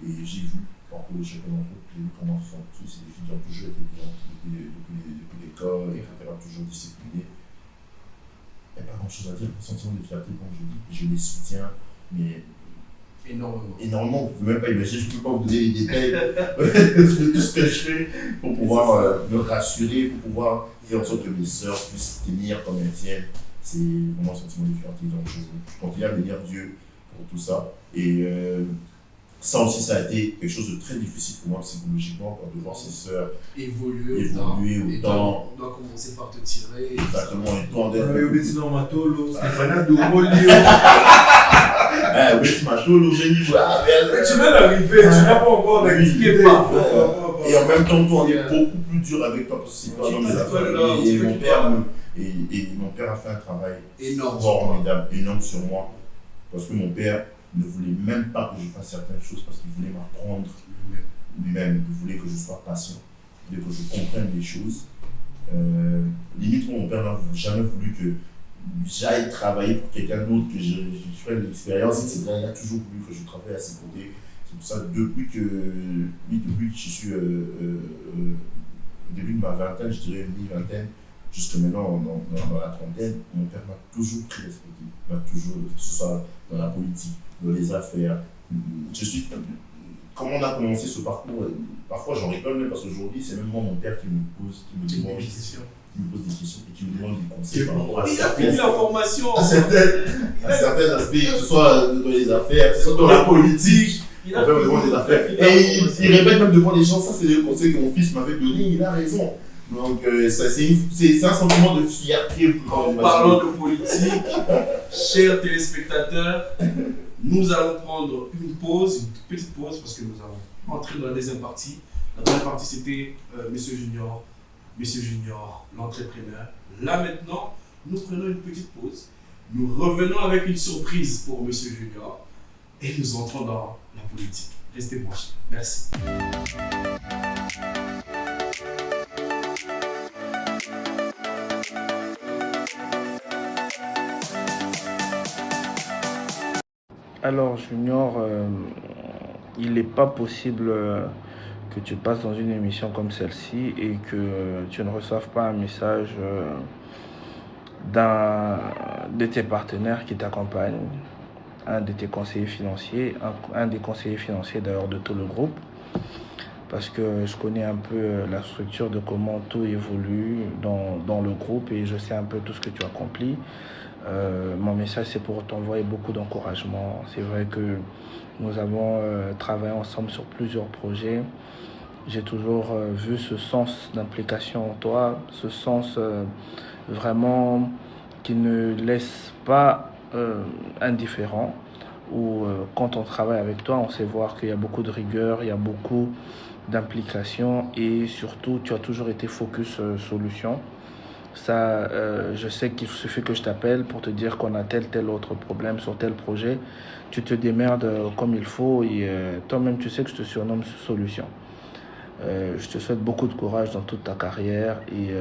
et j'ai vu parcours de chacun d'entre eux, j'ai vu comment ils sont tous, c'est des filles qui ont toujours été brillantes depuis l'école, etc., toujours disciplinées. Il n'y a pas grand chose à dire, le sentiment de fierté, comme je dis, je les soutiens, mais énormément, vous ne pouvez même pas imaginer, je ne peux pas vous donner les détails de tout ce que je fais pour pouvoir me rassurer, pour pouvoir faire en sorte que mes sœurs puissent tenir comme elles tiennent. C'est vraiment un sentiment de fierté, donc je continue à bénir Dieu pour tout ça. Et ça aussi, ça a été quelque chose de très difficile pour moi psychologiquement, de voir ses sœurs évoluer autant. Et toi, on doit commencer par te tirer. Exactement, et toi, en Stéphane tu viens d'arriver, tu n'as pas encore d'activité. Et en même temps, toi, on est beaucoup plus dur avec toi parce que c'est toi, et mon père a fait un travail formidable, énorme sur moi. Parce que mon père ne voulait même pas que je fasse certaines choses parce qu'il voulait m'apprendre lui-même. Il voulait que je sois patient, il voulait que je comprenne les choses. Limite, mon père n'a jamais voulu que j'aille travailler pour quelqu'un d'autre, que je fasse l'expérience, etc. Il a toujours voulu que je travaille à ses côtés. C'est pour ça que depuis que je suis au début de ma vingtaine, je dirais mi-vingtaine, jusque maintenant, dans la trentaine, mon père m'a toujours très respecté. M'a toujours, que ce soit dans la politique, dans les affaires. Comment on a commencé ce parcours, parfois j'en rigole même parce qu'aujourd'hui, c'est même moi, mon père qui me demande des questions et qui me demande des conseils par rapport à il a fini la formation. à certains aspects, que ce soit dans les affaires, que ce soit dans la politique. Il On fait devant des affaires. Et il répète même devant les gens, ça c'est le conseil que mon fils m'avait donné, il a raison. Donc c'est un sentiment de fierté. En parlant de politique, chers téléspectateurs, nous allons prendre une pause, une toute petite pause, parce que nous allons entrer dans la deuxième partie. La première partie c'était Monsieur Junior, l'entrepreneur. Là maintenant, nous prenons une petite pause. Nous revenons avec une surprise pour Monsieur Junior et nous entrons dans la politique. Restez branchés. Merci. Alors Junior, il n'est pas possible que tu passes dans une émission comme celle-ci et que tu ne reçoives pas un message d'un de tes partenaires qui t'accompagne, un de tes conseillers financiers, un des conseillers financiers d'ailleurs de tout le groupe, parce que je connais un peu la structure de comment tout évolue dans le groupe et je sais un peu tout ce que tu accomplis. Mon message, c'est pour t'envoyer beaucoup d'encouragement. C'est vrai que nous avons travaillé ensemble sur plusieurs projets. J'ai toujours vu ce sens d'implication en toi, ce sens vraiment qui ne laisse pas indifférent. Où quand on travaille avec toi, on sait voir qu'il y a beaucoup de rigueur, il y a beaucoup d'implication et surtout, tu as toujours été focus solution. Ça, je sais qu'il suffit que je t'appelle pour te dire qu'on a tel autre problème sur tel projet. Tu te démerdes comme il faut et toi-même, tu sais que je te surnomme Solution. Je te souhaite beaucoup de courage dans toute ta carrière et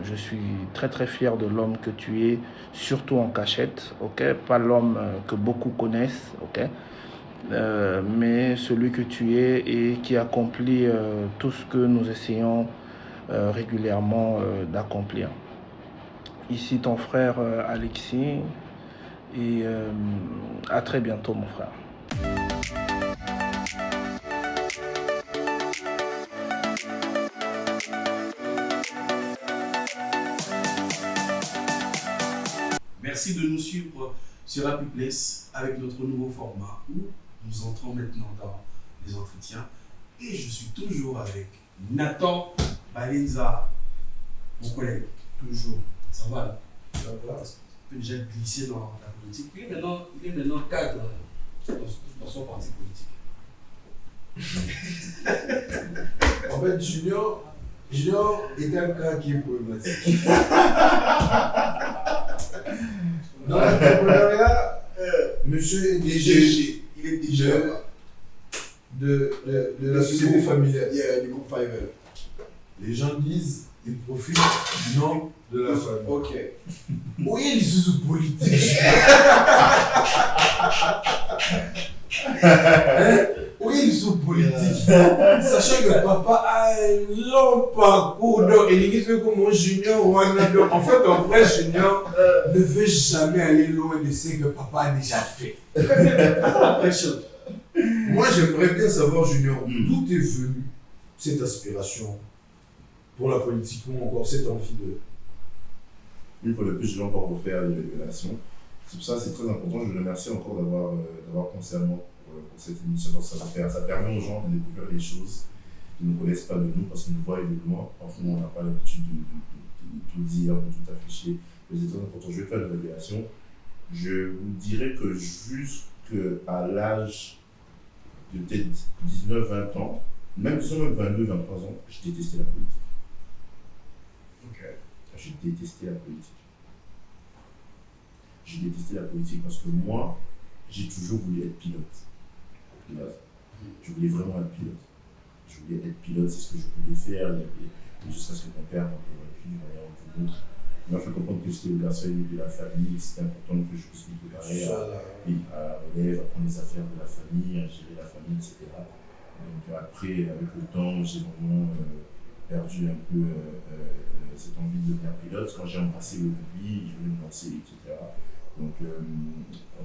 je suis très fier de l'homme que tu es, surtout en cachette, ok? Pas l'homme que beaucoup connaissent, ok? Mais celui que tu es et qui accomplit tout ce que nous essayons régulièrement d'accomplir. Ici ton frère Alexis et à très bientôt mon frère. Merci de nous suivre sur Happy Place avec notre nouveau format où nous entrons maintenant dans les entretiens et je suis toujours avec Nathan Balenza, mon collègue, toujours. Ça va là? Ça va, parce que tu peux déjà glisser dans la politique. Il est maintenant cadre dans son parti politique. En fait, Junior est un cas qui est problématique. Dans l'entrepreneuriat, monsieur est DG. Il est déjà de la société familiale. du groupe Fiverr. Les gens disent il profite du nom de la famille. Ok. Où est les sous politique? Où est les sous politique? Sachant que papa a un long parcours, donc il fait comme mon junior. En fait, ton frère junior ne veut jamais aller loin de ce que papa a déjà fait. Moi, j'aimerais bien savoir, Junior, d'où est venue cette aspiration pour la politique ou encore cette envie de... Une fois de plus, je vais encore refaire les révélations. C'est pour ça que c'est très important. Je vous remercie encore d'avoir pensé à moi pour cette émission. Donc, ça permet aux gens de découvrir les choses qu'ils ne connaissent pas de nous parce qu'ils nous voient de loin. Parfois, on n'a pas l'habitude de tout dire, de tout afficher. Mais c'est très important. Je vais faire une révélation. Je vous dirais que jusqu'à l'âge de peut-être 19-20 ans, même 22-23 ans, je détestais la politique. Je détestais la politique. Je détestais la politique parce que moi, j'ai toujours voulu être pilote. Je voulais vraiment être pilote. Je voulais être pilote, c'est ce que je voulais faire. Jusqu'à ce que mon père m'a convaincu du groupe. Il m'a fait comprendre que j'étais le garçon aîné de la famille, c'était important que je puisse me préparer à la relève, à prendre les affaires de la famille, à gérer la famille, etc. Donc après, avec le temps, j'ai vraiment perdu un peu cette envie de devenir pilote. Quand j'ai embrassé le rugby, je voulais me lancer, etc. Donc,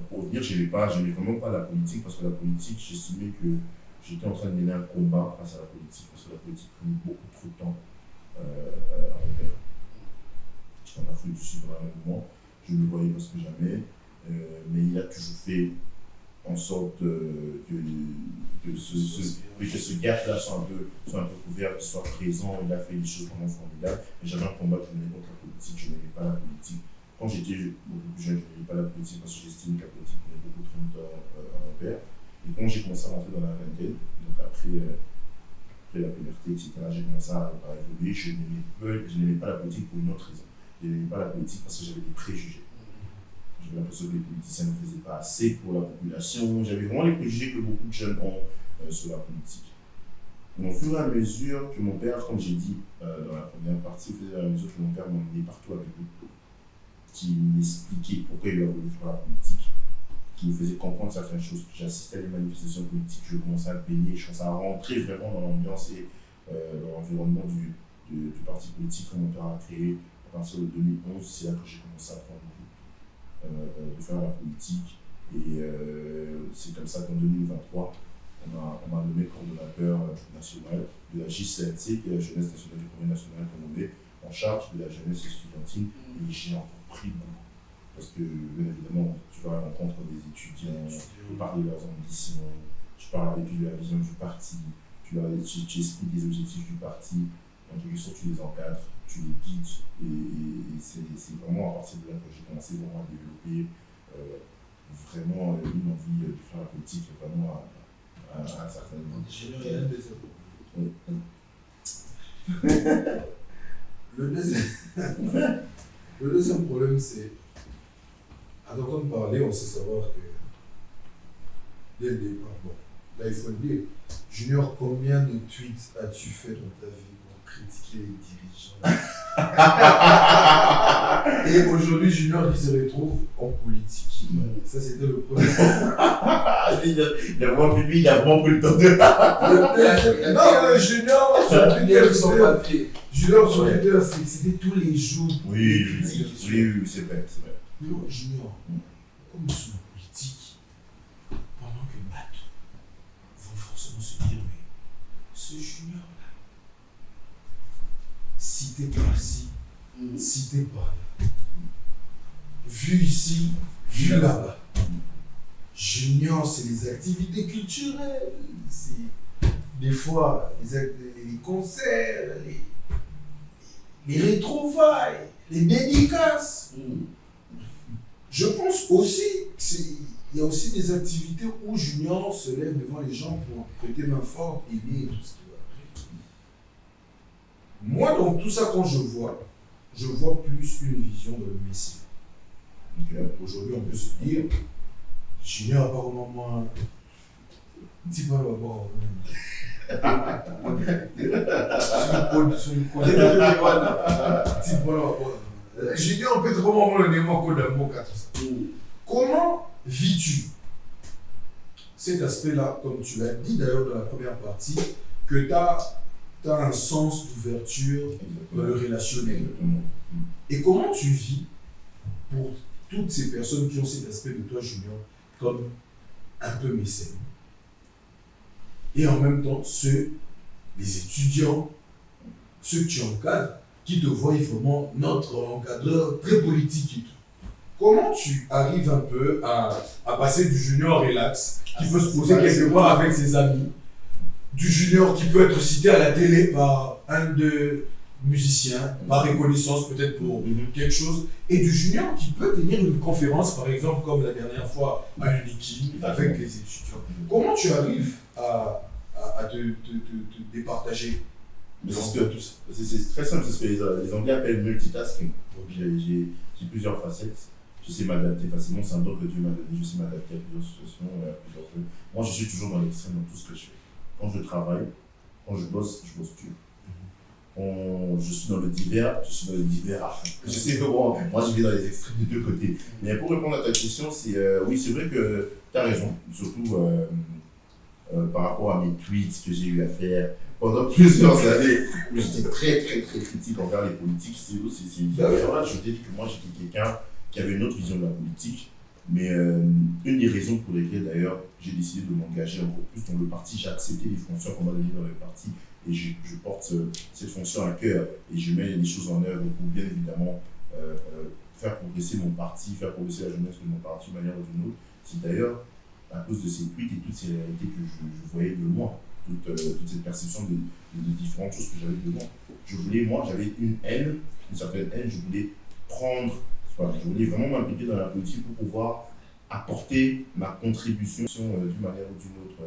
pour dire, je n'aimais vraiment pas la politique, parce que la politique, j'estimais que j'étais en train de mener un combat face à la politique, parce que la politique prenait beaucoup trop de temps à refaire. En Afrique du Sud, pendant un moment, je ne le voyais presque jamais, mais il a toujours fait en sorte que ce gap-là soit un peu couvert, qu'il soit présent. Il a fait des choses vraiment formidables. Mais j'avais un combat que je menais contre la politique, je n'aimais pas la politique. Quand j'étais beaucoup plus jeune, je n'aimais pas la politique parce que j'estime que la politique prenait beaucoup trop de temps à refaire. Et quand j'ai commencé à rentrer dans la vingtaine, donc après la puberté, etc., j'ai commencé à évoluer. Je n'aimais pas la politique pour une autre raison. Je n'aimais pas la politique parce que j'avais des préjugés. J'avais l'impression que les politiciens ne faisaient pas assez pour la population. J'avais vraiment les préjugés que beaucoup de jeunes ont sur la politique. Mais au fur et à mesure que mon père, comme j'ai dit dans la première partie, au fur et à mesure que mon père m'emmenait partout avec lui, qui m'expliquait pourquoi il a voulu faire la politique, qui me faisait comprendre certaines choses. J'assistais à des manifestations politiques, je commençais à baigner, je commençais à rentrer vraiment dans l'ambiance et dans l'environnement du parti politique que mon père a créé à partir de 2011. C'est là que j'ai commencé à prendre de faire la politique. Et c'est comme ça qu'en 2023, on m'a nommé coordonnateur national de la JCNC, qui est la Jeunesse nationale du Congrès national, qu'on nommait en charge de la jeunesse estudiantine. Et j'ai encore pris beaucoup. Parce que, bien évidemment, tu vas à la rencontre des étudiants, tu parles de leurs ambitions, tu parles avec eux de la vision du parti, tu expliques les objectifs du parti, en quelque sorte tu les encadres, tu les guides, et c'est vraiment à partir de là que j'ai commencé vraiment à développer vraiment une envie de faire la politique, vraiment à un certain niveau. Le deuxième problème, c'est à t'entendre parler, on sait savoir que dès le départ, bon, là il faut le dire, Junior, combien de tweets as-tu fait dans ta vie pour critiquer les dirigeants? Et aujourd'hui, Junior qui se retrouve en politique. Ça, c'était le premier. Il a vraiment publié, il a vraiment pris le temps de. Non, Junior sur Twitter, son papier. Junior sur Twitter, c'était tous les jours. Oui, c'est vrai. Non, Junior, comme nous sommes en politique, pendant que bateau, vont forcément se dire, mais ce Junior-là, cité par ici, cité par là, vu ici, vu là-bas. Junior, c'est les activités culturelles, c'est des fois les concerts, les retrouvailles, les dédicaces. Je pense aussi qu'il y a aussi des activités où Junior se lève devant les gens pour prêter main forte, aider tout ce qui va. Moi, dans tout ça, quand je vois plus une vision de Messie. Aujourd'hui, on peut se dire, Junior apparemment moins. Dis pas d'abord. Junior, on peut être vraiment le némo code d'amour, tout ça. Comment vis-tu cet aspect-là, comme tu l'as dit d'ailleurs dans la première partie, que tu as un sens d'ouverture dans le relationnel? Et comment tu vis pour toutes ces personnes qui ont cet aspect de toi, Junior, comme un peu mécène? Et en même temps, les étudiants, ceux que tu encadres, qui te voient vraiment notre encadreur très politique et tout. Comment tu arrives un peu à passer du junior relax, qui peut se poser quelque part avec ses amis, du junior qui peut être cité à la télé par un de musiciens, par reconnaissance peut-être pour quelque chose, et du junior qui peut tenir une conférence, par exemple, comme la dernière fois à l'Uniki, avec les étudiants. Comment tu arrives à te départager? C'est très simple, c'est ce que les Anglais appellent multitasking. J'ai plusieurs facettes. Je sais m'adapter facilement, c'est un don que Dieu m'a donné. Je sais m'adapter à plusieurs situations, à plusieurs trucs. Moi, je suis toujours dans l'extrême dans tout ce que je fais. Quand je travaille, quand je bosse dur. Quand je suis dans le divers, je suis dans le divers à fond. Je sais comment, moi je vis dans les extrêmes des deux côtés. Mais pour répondre à ta question, oui, c'est vrai que tu as raison, surtout par rapport à mes tweets que j'ai eu à faire, pendant plusieurs années où j'étais très critique envers les politiques. C'est vrai, je t'ai dit que moi j'étais quelqu'un qui avait une autre vision de la politique. Mais une des raisons pour lesquelles d'ailleurs j'ai décidé de m'engager encore plus dans le parti, j'ai accepté les fonctions qu'on m'a données dans le parti et je porte cette fonction à cœur et je mets des choses en œuvre pour bien évidemment faire progresser mon parti, faire progresser la jeunesse de mon parti d'une manière ou d'une autre. C'est d'ailleurs à cause de ces tweets et toutes ces réalités que je voyais de loin, toute cette perception de différentes choses que j'avais de loin. Moi j'avais une certaine haine, je voulais je voulais vraiment m'impliquer dans la politique pour pouvoir apporter ma contribution d'une manière ou d'une autre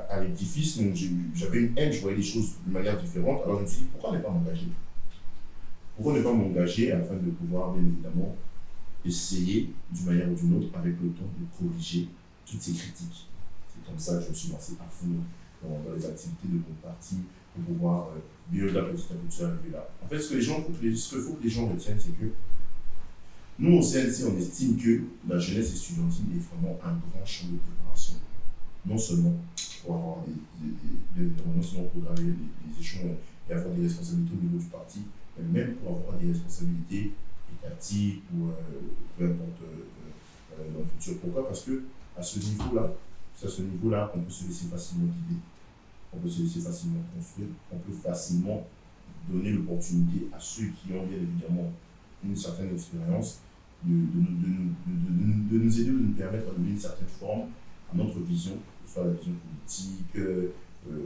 à l'édifice. Donc j'avais une haine, je voyais les choses d'une manière différente. Alors je me suis dit, pourquoi ne pas m'engager? Pourquoi ne pas m'engager afin de pouvoir, bien évidemment, essayer d'une manière ou d'une autre, avec le temps, de corriger toutes ces critiques. C'est comme ça que je me suis lancé à fond dans les activités de mon parti pour pouvoir bien au-delà de petit à petit arriver là. En fait, ce qu'il faut que les gens retiennent, c'est que nous, au CNC, on estime que la jeunesse estudiantine est vraiment un grand champ de préparation. Non seulement pour avoir non seulement pour graver les échelons et avoir des responsabilités au niveau du parti, mais même pour avoir des responsabilités étatiques ou peu importe dans le futur. Pourquoi? Parce que à ce niveau-là, c'est à ce niveau-là qu'on peut se laisser facilement guider, on peut se laisser facilement construire, on peut facilement donner l'opportunité à ceux qui ont bien évidemment une certaine expérience de nous aider, de nous permettre de donner une certaine forme à notre vision, que ce soit la vision politique,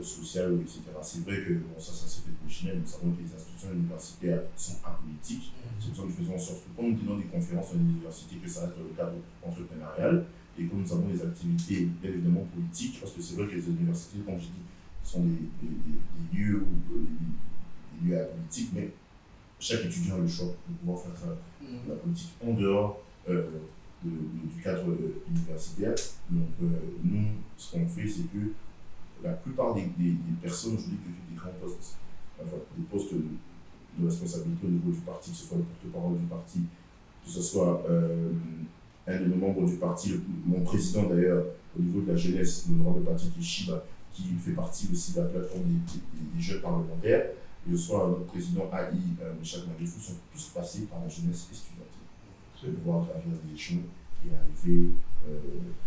sociale, etc. C'est vrai que ça c'est fait professionnel, nous savons que les institutions universitaires sont apolitiques. C'est pour ça que nous faisons en sorte que quand nous tenons des conférences à l'université, que ça reste dans le cadre entrepreneurial, et comme nous avons des activités bien évidemment politiques, parce que c'est vrai que les universités, comme je dis, sont des lieux apolitiques, mais chaque étudiant a le choix de pouvoir faire la politique en dehors du cadre universitaire. Donc nous, ce qu'on fait, c'est que la plupart des personnes aujourd'hui qui occupent des grands postes, des postes de responsabilité au niveau du parti, que ce soit le porte-parole du parti, que ce soit un de nos membres du parti, mon président d'ailleurs, au niveau de la jeunesse, l'honorable Patrick Ishiba, qui fait partie aussi de la plateforme des jeunes parlementaires, et que ce soit notre président AI, Michel Marifou, sont tous passés par la jeunesse estudiantine. De pouvoir gravir des échelons et arriver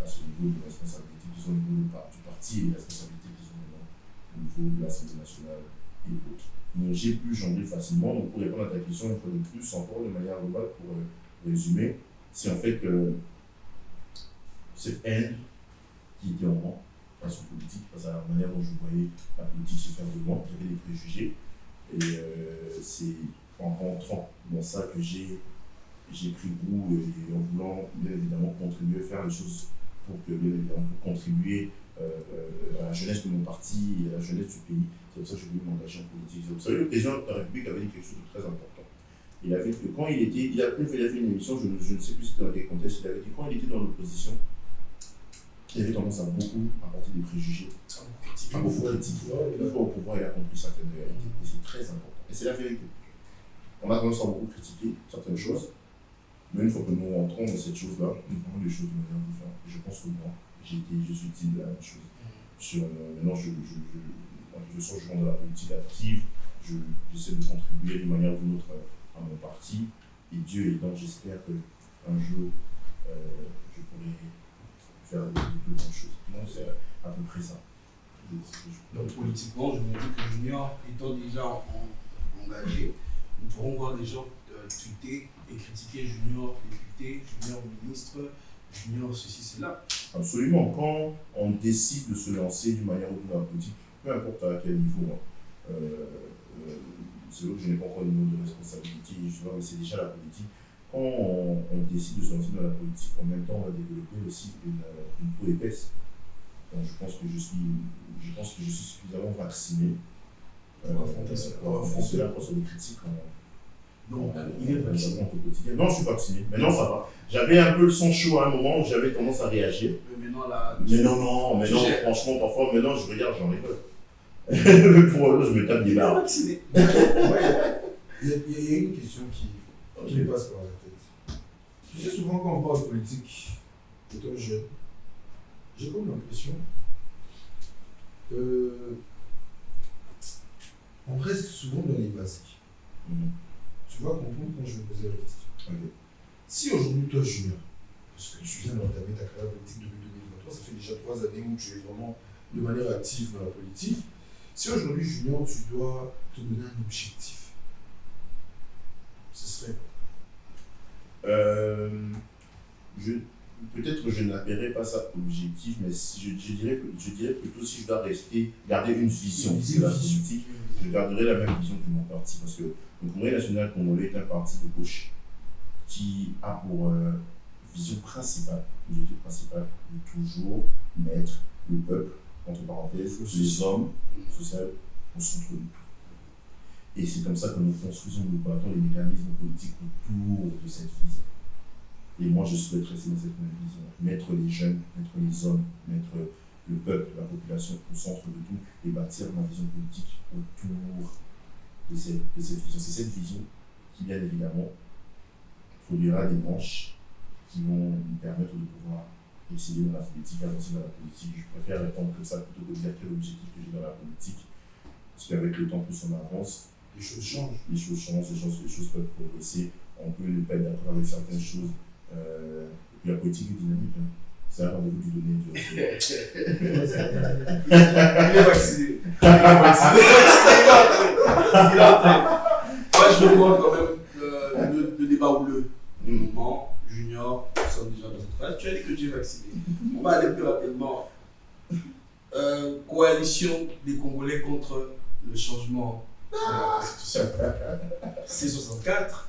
à ce niveau de responsabilité qu'ils ont au niveau du parti et les responsabilités qu'ils ont maintenant au niveau de l'Assemblée nationale et autres. Donc j'ai pu jongler facilement. Donc pour répondre à ta question, une fois de plus, encore de manière globale, pour résumer, c'est en fait que cette haine qui était en moi, face aux politiques, face à la manière dont je voyais la politique se faire de moi, j'avais des préjugés. Et c'est en rentrant dans ça que j'ai pris goût et en voulant bien évidemment contribuer, faire les choses pour contribuer à la jeunesse de mon parti et à la jeunesse du pays. C'est pour ça que je voulais m'engager en politique. Vous savez, le président de la République avait dit quelque chose de très important. Il avait dit que quand il a fait une émission, je ne sais plus c'était dans quel contexte, il avait dit que quand il était dans l'opposition, il avait tendance à beaucoup apporter des préjugés, à beaucoup critiquer. Une fois au pouvoir, il a compris certaines réalités et c'est très important. Et c'est la vérité. On a tendance à beaucoup critiquer certaines choses, mais une fois que nous rentrons dans cette chose-là, nous voyons les choses de manière différente. Et je pense que moi, je suis utile de la même chose. Maintenant, je sors de la politique active, j'essaie de contribuer d'une manière ou d'une autre à mon parti. Et Dieu aidant, j'espère qu'un jour, je pourrai faire de plus grandes choses. Donc, c'est à peu près ça. Donc, politiquement, je me dis que Junior étant déjà engagé, nous pourrons voir des gens tweeter et critiquer Junior député, Junior ministre, Junior ceci, cela. Absolument. Quand on décide de se lancer d'une manière ou d'une autre politique, peu importe à quel niveau, c'est vrai que je n'ai pas encore le niveau de responsabilité, mais c'est déjà la politique. Quand on décide de se lancer dans la politique, en même temps, on va développer aussi une peau épaisse. Donc, je pense que je suis suffisamment vacciné pour affronter cela, pour se les critiques. Donc, il est vacciné au quotidien. Non, je suis vacciné. Maintenant, ça va. J'avais un peu le sang chaud à un moment où j'avais tendance à réagir. Mais maintenant, là. Mais non, franchement, parfois, maintenant, je regarde, j'en rigole. Pour eux, je me tape des barres. Vacciné. Il y a une question qui me passe par la tête. Tu sais, souvent, quand on parle de politique, étant jeune, j'ai comme l'impression On reste souvent dans les basiques. Tu vas comprendre quand je vais poser la question. Ok. Si aujourd'hui, toi, Junior, parce que tu viens d'entamer ta carrière politique depuis 2023, ça fait déjà 3 années où tu es vraiment de manière active dans la politique. Si aujourd'hui, Junior, tu dois te donner un objectif, ce serait Peut-être que je n'appellerais pas ça objectif, mais si je dirais plutôt si je dois garder une vision de la politique, je garderai la même vision que mon parti. Parce que le Congrès national congolais est un parti de gauche qui a pour vision principale, objectif principal, de toujours mettre le peuple, entre parenthèses, les hommes sociaux au centre de tout. Et c'est comme ça que nous construisons, nous battons les mécanismes politiques autour de cette vision. Et moi, je souhaite rester dans cette même vision. Mettre les jeunes, mettre les hommes, mettre le peuple, la population au centre de tout et bâtir ma vision politique autour de cette vision. C'est cette vision qui, bien évidemment, produira des branches qui vont nous permettre de pouvoir essayer dans la politique, avancer dans la politique. Je préfère répondre comme ça plutôt que de dire quel objectif que j'ai dans la politique. Parce qu'avec le temps, plus on avance, les choses changent. Les choses peuvent progresser. On peut ne pas être d'accord avec certaines choses. Et puis la politique est dynamique. Hein. C'est un rendez-vous du donner. Il est vacciné. Il est en train. Moi, je veux voir quand même le débat houleux. Du moment, Junior, nous sommes déjà dans cette phase. Tu as dit que tu es vacciné. On va aller plus rapidement. Coalition des Congolais contre le changement de la Constitution. C64.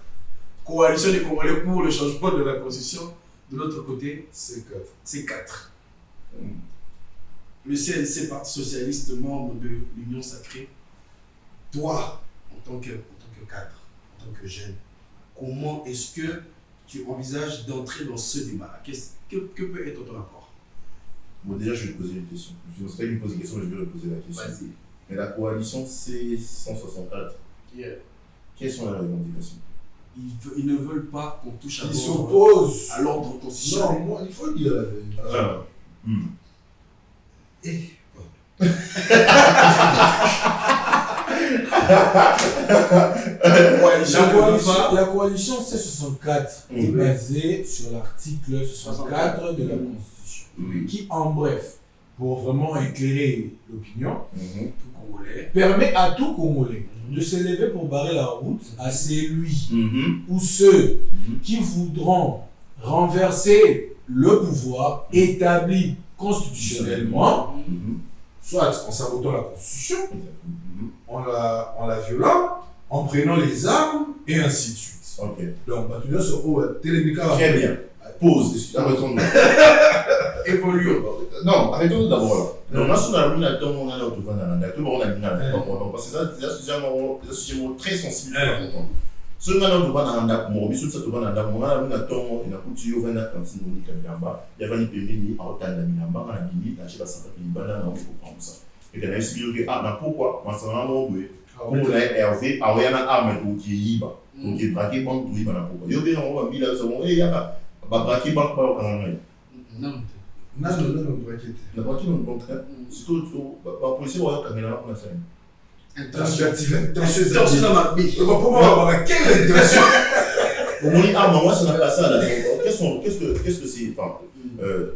Coalition des Congolais pour le changement de la Constitution. De l'autre côté, C4. Le CNC, Parti Socialiste, membre de l'Union Sacrée, toi, en tant que cadre, en tant que jeune, comment est-ce que tu envisages d'entrer dans ce débat? Que peut être ton rapport? Bon, déjà, je vais te poser une question. Je ne sais pas qu'il me pose une question, mais je vais reposer la question. Vas-y. Mais la coalition C164, quelles sont les revendications? Ils ne veulent pas qu'on touche Ils s'opposent à l'ordre constitutionnel. Non, moi, il faut dire la vérité. La coalition C64 est basée sur l'article 64 de la Constitution, qui, en bref, pour vraiment éclairer l'opinion, permet à tout Congolais de se lever pour barrer la route à celui ou ceux qui voudront renverser le pouvoir établi constitutionnellement, soit en sabotant la Constitution, en la violant, en prenant les armes, et ainsi de suite. Donc, tu dois se télémica. Très bien. Pause. Arrêtons-nous. Évoluons. Non, arrêtons-nous d'abord là. Donc, là, on a mis tout le monde parce que ça, c'est un sujet très sensible. Ce qu'on a dit, on qu'est-ce que c'est?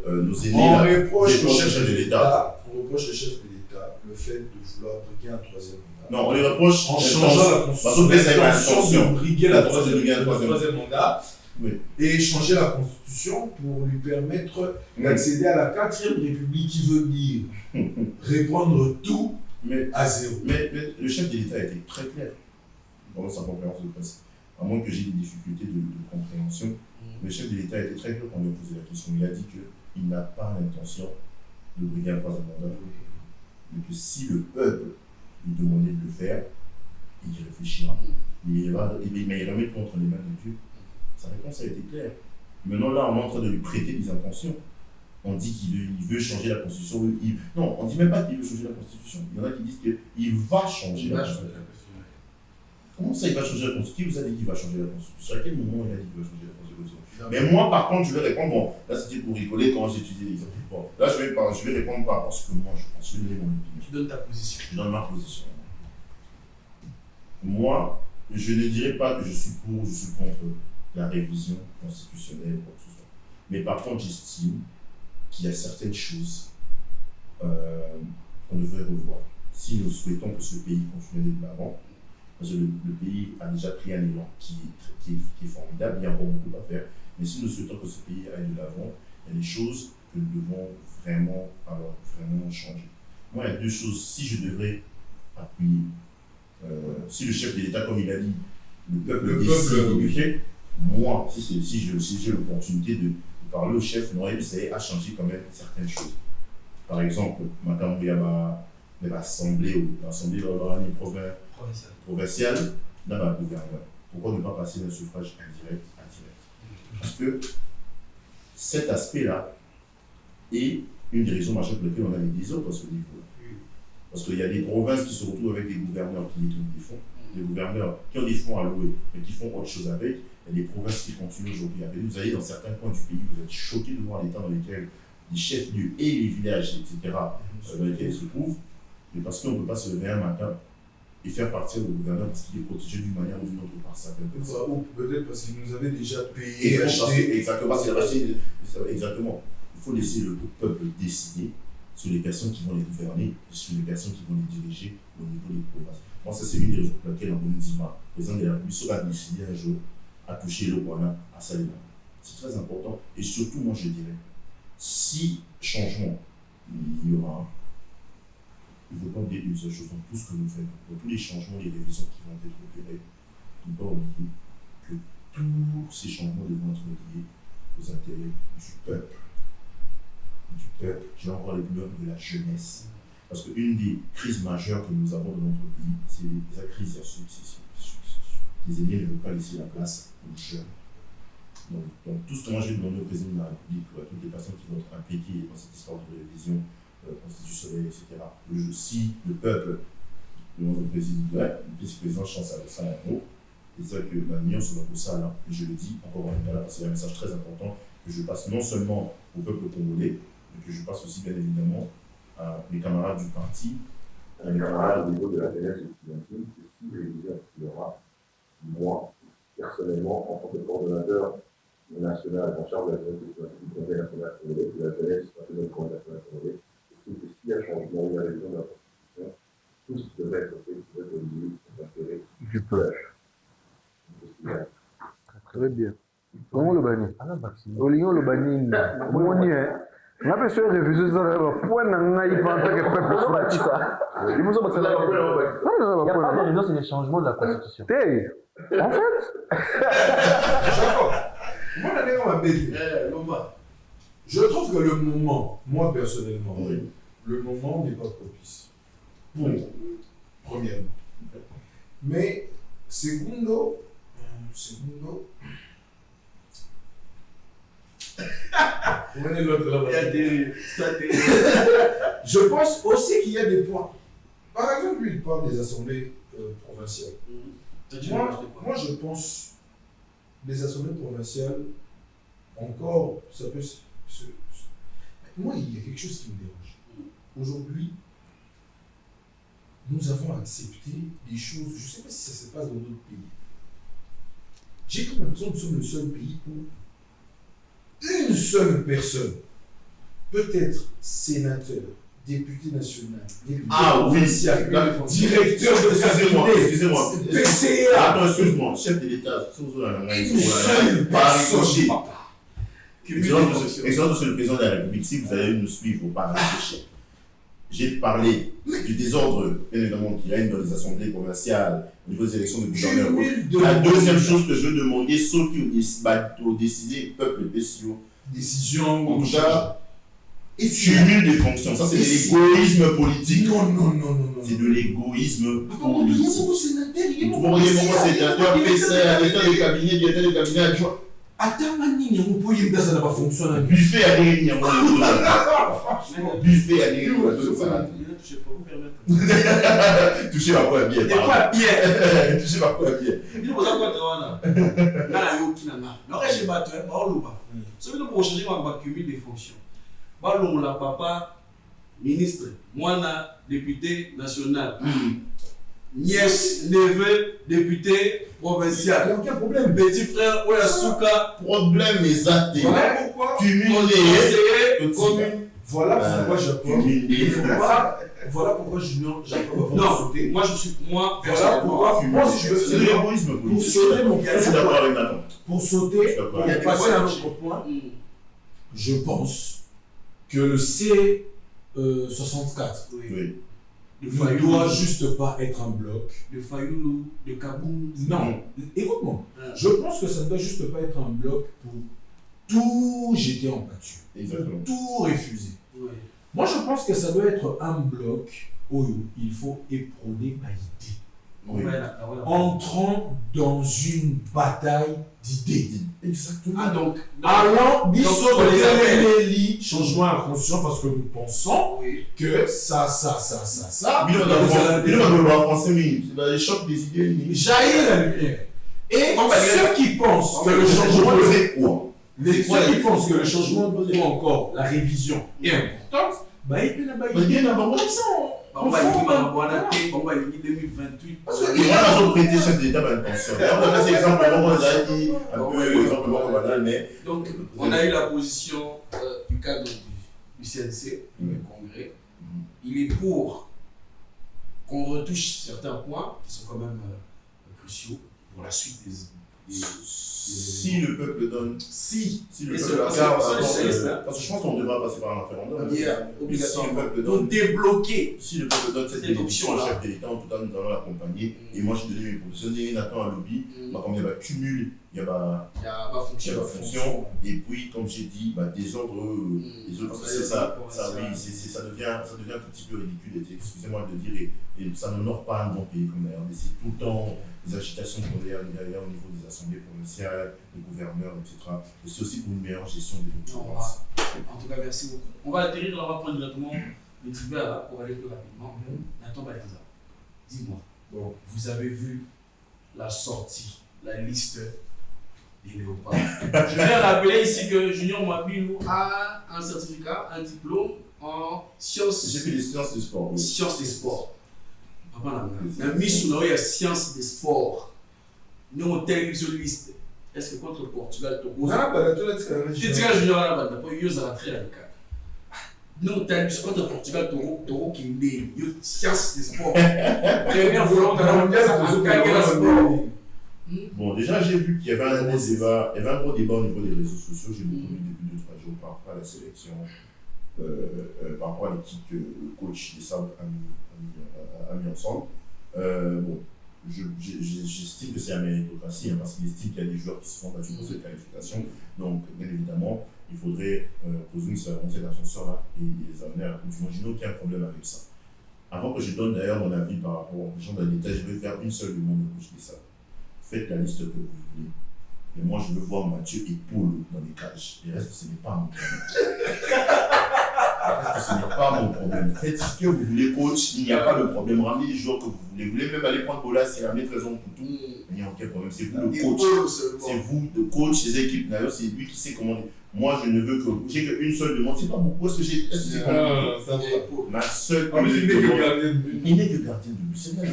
Nos aînés, on reproche le chef de l'État. On reproche le chef de l'État le fait de vouloir briguer un troisième mandat. Non, on les reproche en changeant la Constitution, de briguer le troisième mandat. Oui. Et changer la Constitution pour lui permettre d'accéder à la 4e République, qui veut dire répondre tout à zéro. Mais le chef de l'État a été très clair dans sa conférence de presse. À moins que j'ai des difficultés de compréhension, le chef de l'État a été très clair quand on lui a posé la question. Il a dit qu'il n'a pas l'intention de briguer un troisième mandat, mais que si le peuple lui demandait de le faire, il y réfléchira. Mais il remet contre les mains de Dieu. Sa réponse a été claire. Maintenant, là, on est en train de lui prêter des intentions. On dit qu'il veut changer la Constitution. Non, on ne dit même pas qu'il veut changer la Constitution. Il y en a qui disent qu'il va changer la Constitution. Comment ça, il va changer la Constitution? Qui vous a dit qu'il va changer la Constitution? À quel moment il a dit qu'il va changer la Constitution? Mais moi, par contre, je vais répondre, bon, là c'était pour rigoler quand j'ai étudié l'exemple. Bon, là je vais répondre par rapport à ce que moi je pense, je vais donner mon opinion. Tu donnes ta position. Je donne ma position. Moi, je ne dirais pas que je suis pour, je suis contre la révision constitutionnelle, quoi que ce soit. Mais par contre, j'estime qu'il y a certaines choses qu'on devrait revoir. Si nous souhaitons que ce pays continue de l'avant, parce que le pays a déjà pris un élan qui est formidable, il y a encore beaucoup à faire. Mais si nous souhaitons que ce pays aille de l'avant, il y a des choses que nous devons vraiment changer. Moi, il y a deux choses. Si je devrais appuyer, si le chef de l'État, comme il a dit, le peuple décide du chef, moi, si j'ai l'opportunité de parler au chef, j'aurais essayé à changer quand même certaines choses. Par exemple, maintenant, il y a l'Assemblée provinciale dans la gouvernement. Pourquoi ne pas passer d'un suffrage indirect à direct? Parce que cet aspect-là est une des raisons majeures pour lesquelles on a des désordres à ce niveau-là. Parce qu'il y a des provinces qui se retrouvent avec des gouverneurs qui détournent des fonds, des gouverneurs qui ont des fonds à louer, mais qui font autre chose avec. Il y a des provinces qui continuent aujourd'hui à payer. Vous allez dans certains coins du pays, vous êtes choqués de voir l'état dans lequel les chefs-lieux et les villages, etc., dans lesquels ils se trouvent. Mais parce qu'on ne peut pas se lever un matin et faire partir le gouverneur parce qu'il est protégé d'une manière ou d'une autre par certaines personnes. Ou peut-être parce qu'il nous avait déjà payé. Exactement, parce qu'il a acheté. Exactement. Il faut laisser le peuple décider sur les personnes qui vont les gouverner, sur les personnes qui vont les diriger au niveau des provinces. Moi, ça, c'est une des raisons pour lesquelles Nzima, le président de la République, sera décidé un jour à toucher le Rwanda à Salima. C'est très important. Et surtout, moi, je dirais, si changement il y aura, il ne faut pas oublier une seule chose dans tout ce que nous faisons, dans tous les changements, les révisions qui vont être opérées, il ne faut pas oublier que tous ces changements devront être liés aux intérêts du peuple. J'ai encore les couleurs de la jeunesse. Parce qu'une des crises majeures que nous avons dans notre pays, c'est la crise de la succession. Les aînés ne veulent pas laisser la place aux jeunes. Donc tout ce que moi j'ai demandé au président de la République, à toutes les personnes qui vont être impliquées dans cette histoire de révision constitutionnelle, etc. Si le peuple demande au président, le vice-président chance avec ça un mot, et c'est vrai que l'union se va pour ça là, et je le dis encore une fois là, parce qu'il y a un message très important que je passe non seulement au peuple congolais, mais que je passe aussi bien évidemment à mes camarades du parti, à mes camarades au niveau de la jeunesse estudiantine, que si révision il y aura, moi, personnellement, en tant que coordonnateur national en charge de la jeunesse estudiantine du Conseil national congolais, de la jeunesse du Conseil national congolais, je trouve que s'il y a changement ou il y a révision de la Constitution, tout ce qui devrait être fait devrait être lié aux intérêts du peuple. Très bien. Comment le bani? Olingo le bani. Moni on appelle ça réviser ça là point n'angai pas en tant que peuple français ça. Il nous a pas là. Non, il y a pas de révision, c'est les changements de la Constitution. En fait, je trouve que le moment, moi personnellement, le moment n'est pas propice. Premièrement. Mais secondo, je pense aussi qu'il y a des points. Par exemple, lui, il parle des assemblées provinciales. Moi, je pense les assemblées provinciales, encore, ça peut moi, il y a quelque chose qui me dérange. Aujourd'hui, nous avons accepté des choses, je ne sais pas si ça se passe dans d'autres pays. J'ai comme l'impression que nous sommes le seul pays où une seule personne peut être sénateur, député national, député provincial, directeur de excusez-moi. PCA. Attends, excuse-moi, chef de l'État, une seule personne. Excellence, monsieur le président de la République, si vous allez nous suivre au parlement de chef, j'ai parlé du désordre, bien évidemment, qu'il y a dans les assemblées provinciales, au niveau des élections de gouverneurs. La deuxième chose que je veux demander, ceux qui ont décidé, le peuple décision, en tout cas, cumul des fonctions. Ça, c'est de l'égoïsme politique. Non. C'est de l'égoïsme politique. Il y a beaucoup de sénateurs, PCA, directeur de cabinet adjoint. Attends, Manini, on peut y ça n'a pas fonctionné. Buffet à l'égard, buffet à l'égard. je peux vous permettre. Touché par quoi bien? Des quoi bien? Touché par quoi bien? Il vous a quoi de là? Là, il y a non, je battu, celui qui changer ma cumul des fonctions. Balou, la papa, ministre, moi, député national. Nièce, neveu, député provincial. Il n'y a aucun problème. Petit frère, Oyasuka. Problème exact. Voilà pourquoi. Voilà pourquoi j'apprends. Voilà pourquoi Junior, j'apprends. Non, moi je suis. Moi, voilà pourquoi. Moi, si je veux c'est de l'égoïsme. pour sauter mon Je suis d'accord avec Nathan. pour sauter Il y a et passer à un autre point, je pense que le C64 Oui. ne doit juste pas être un bloc. De Fayoulou, de Kaboum. Non, écoute-moi. Je pense que ça ne doit juste pas être un bloc pour tout jeter en pâture. Exactement. Tout refuser. Ouais. Moi, je pense que ça doit être un bloc où il faut éprôner ma idée. Oui. Entrant dans une bataille d'idées. Exactement. Ah, donc. Allant, les Bissot, changement inconscient parce que nous pensons Oui. que ça. Il va français, mais il choque des idées. Jaillit la lumière. Et ceux qui pensent que le changement ceux qui pensent que le changement ou encore la révision est importante, bah ils peuvent On va aller 2028. Parce que il y a un prêté chef d'État par une pension. On a ces exemples, on a dit un peu exemplement comme banal, mais. Donc, on a eu la position du cadre du CNC, du Congrès. Il est pour qu'on retouche certains points qui sont quand même cruciaux pour la suite des si le peuple donne. Si le peuple donne. Parce que je pense qu'on devra passer par un référendum. Obligatoirement. Si le peuple Donc, débloquer. Si le peuple donne cette option au chef de l'État, en tout cas, nous allons l'accompagner. Et moi, je donné mes propositions. Nathan à lobby. Comme il y a cumul, il y a pas fonction. Et puis, comme j'ai dit, désordre. C'est ça. Ça devient un tout petit peu ridicule. Excusez-moi de le dire. Et ça n'honore pas un grand pays comme d'ailleurs. Mais c'est tout le temps les agitations qu'on a au niveau des assemblées provinciales, des gouverneurs, etc. Et c'est aussi pour une meilleure gestion des documents. En tout cas, merci beaucoup. On va atterrir là, on va prendre directement le divers là pour aller plus rapidement. Nathan Bayaza, dis-moi, vous avez vu la sortie, la liste des léopards. Je vais rappeler ici que Junior Mabilou a un certificat, un diplôme en sciences. J'ai fait des sciences des sports. Oui. Sciences des sports. La mise sur la sciences des sports. Nous, on a une liste. Est-ce que contre le Portugal, Togo, tu dis que Junior a pas eu la très radicale. Nous, on a une contre le Portugal, Togo qui est né. Sciences des sports. Première fois, on a sport. Bon, déjà, j'ai vu qu'il y avait un gros débat au niveau des réseaux sociaux. J'ai beaucoup lu depuis 2-3 jours par rapport à la sélection, par rapport à l'équipe que le coach des Sables a mis ensemble. Bon, j'estime que c'est la méritocratie, parce qu'il estime qu'il y a des joueurs qui se sont battus pour cette qualification. Donc, bien évidemment, il faudrait poser cet ascenseur-là et les amener à la Coupe du Monde. Je n'ai aucun problème avec ça. Avant que je donne d'ailleurs mon avis par rapport aux gens de l'État, je vais faire une seule demande au coach des Sables. Faites la liste que vous voulez. Mais moi, je veux voir Mathieu et Paul dans les cages. Le reste, ce n'est pas mon problème. Faites ce que vous voulez, coach. Il n'y a pas de problème. Ramenez les joueurs que vous voulez. Vous voulez même aller prendre Bolas et ramener Trésor pour tout. Il n'y a aucun problème. C'est vous le coach. C'est vous le coach des équipes. D'ailleurs, c'est lui qui sait comment. Moi, je ne veux que. J'ai qu'une seule demande. C'est pas beaucoup. Est-ce que j'ai. Est-ce que c'est ma seule. Il n'est que gardien de but. C'est vrai.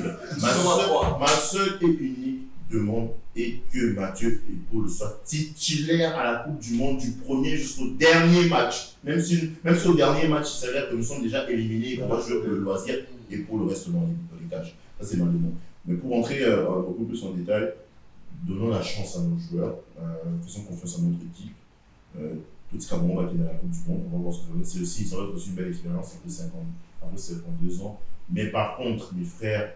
Ma seule et unique demande est que Mathieu et Paul soient titulaires à la Coupe du Monde du premier jusqu'au dernier match. Même si au dernier match, il s'avère que nous sommes déjà éliminés et qu'on va jouer pour le loisir et pour le reste dans les cages. Ça, c'est ma demande. Mais pour rentrer beaucoup plus en détail, donnons la chance à nos joueurs, faisons confiance à notre équipe. Tout ce qu'on va gagner à la Coupe du Monde, on va voir ce que ça va donner. C'est aussi, ça va être aussi une belle expérience après 52 ans. Mais par contre, mes frères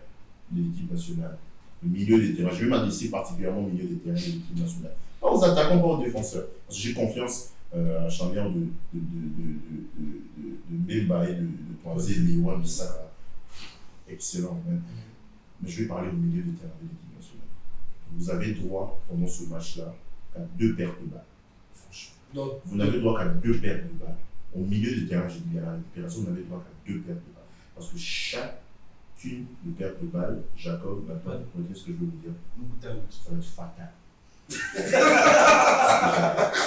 de l'équipe nationale, le milieu des terrains, je vais m'adresser particulièrement au milieu des terrains de l'équipe nationale. Pas aux attaquants, pas aux défenseurs. Parce que j'ai confiance à la charnière de Mbemba et de Toisé, Léon, Bissaka. Excellent, même. Mais je vais parler au milieu des terrains de l'équipe nationale. Vous avez droit, pendant ce match-là, à 2 pertes de balles. Franchement. Donc, vous n'avez droit qu'à 2 pertes de balles. Au milieu du terrain, j'ai dit à la récupération, vous n'avez droit qu'à 2 pertes de balles. Parce que chacune de perte de balle, Jacob, maintenant, vous comprenez ce que je veux vous dire. Ça va être fatal. Ça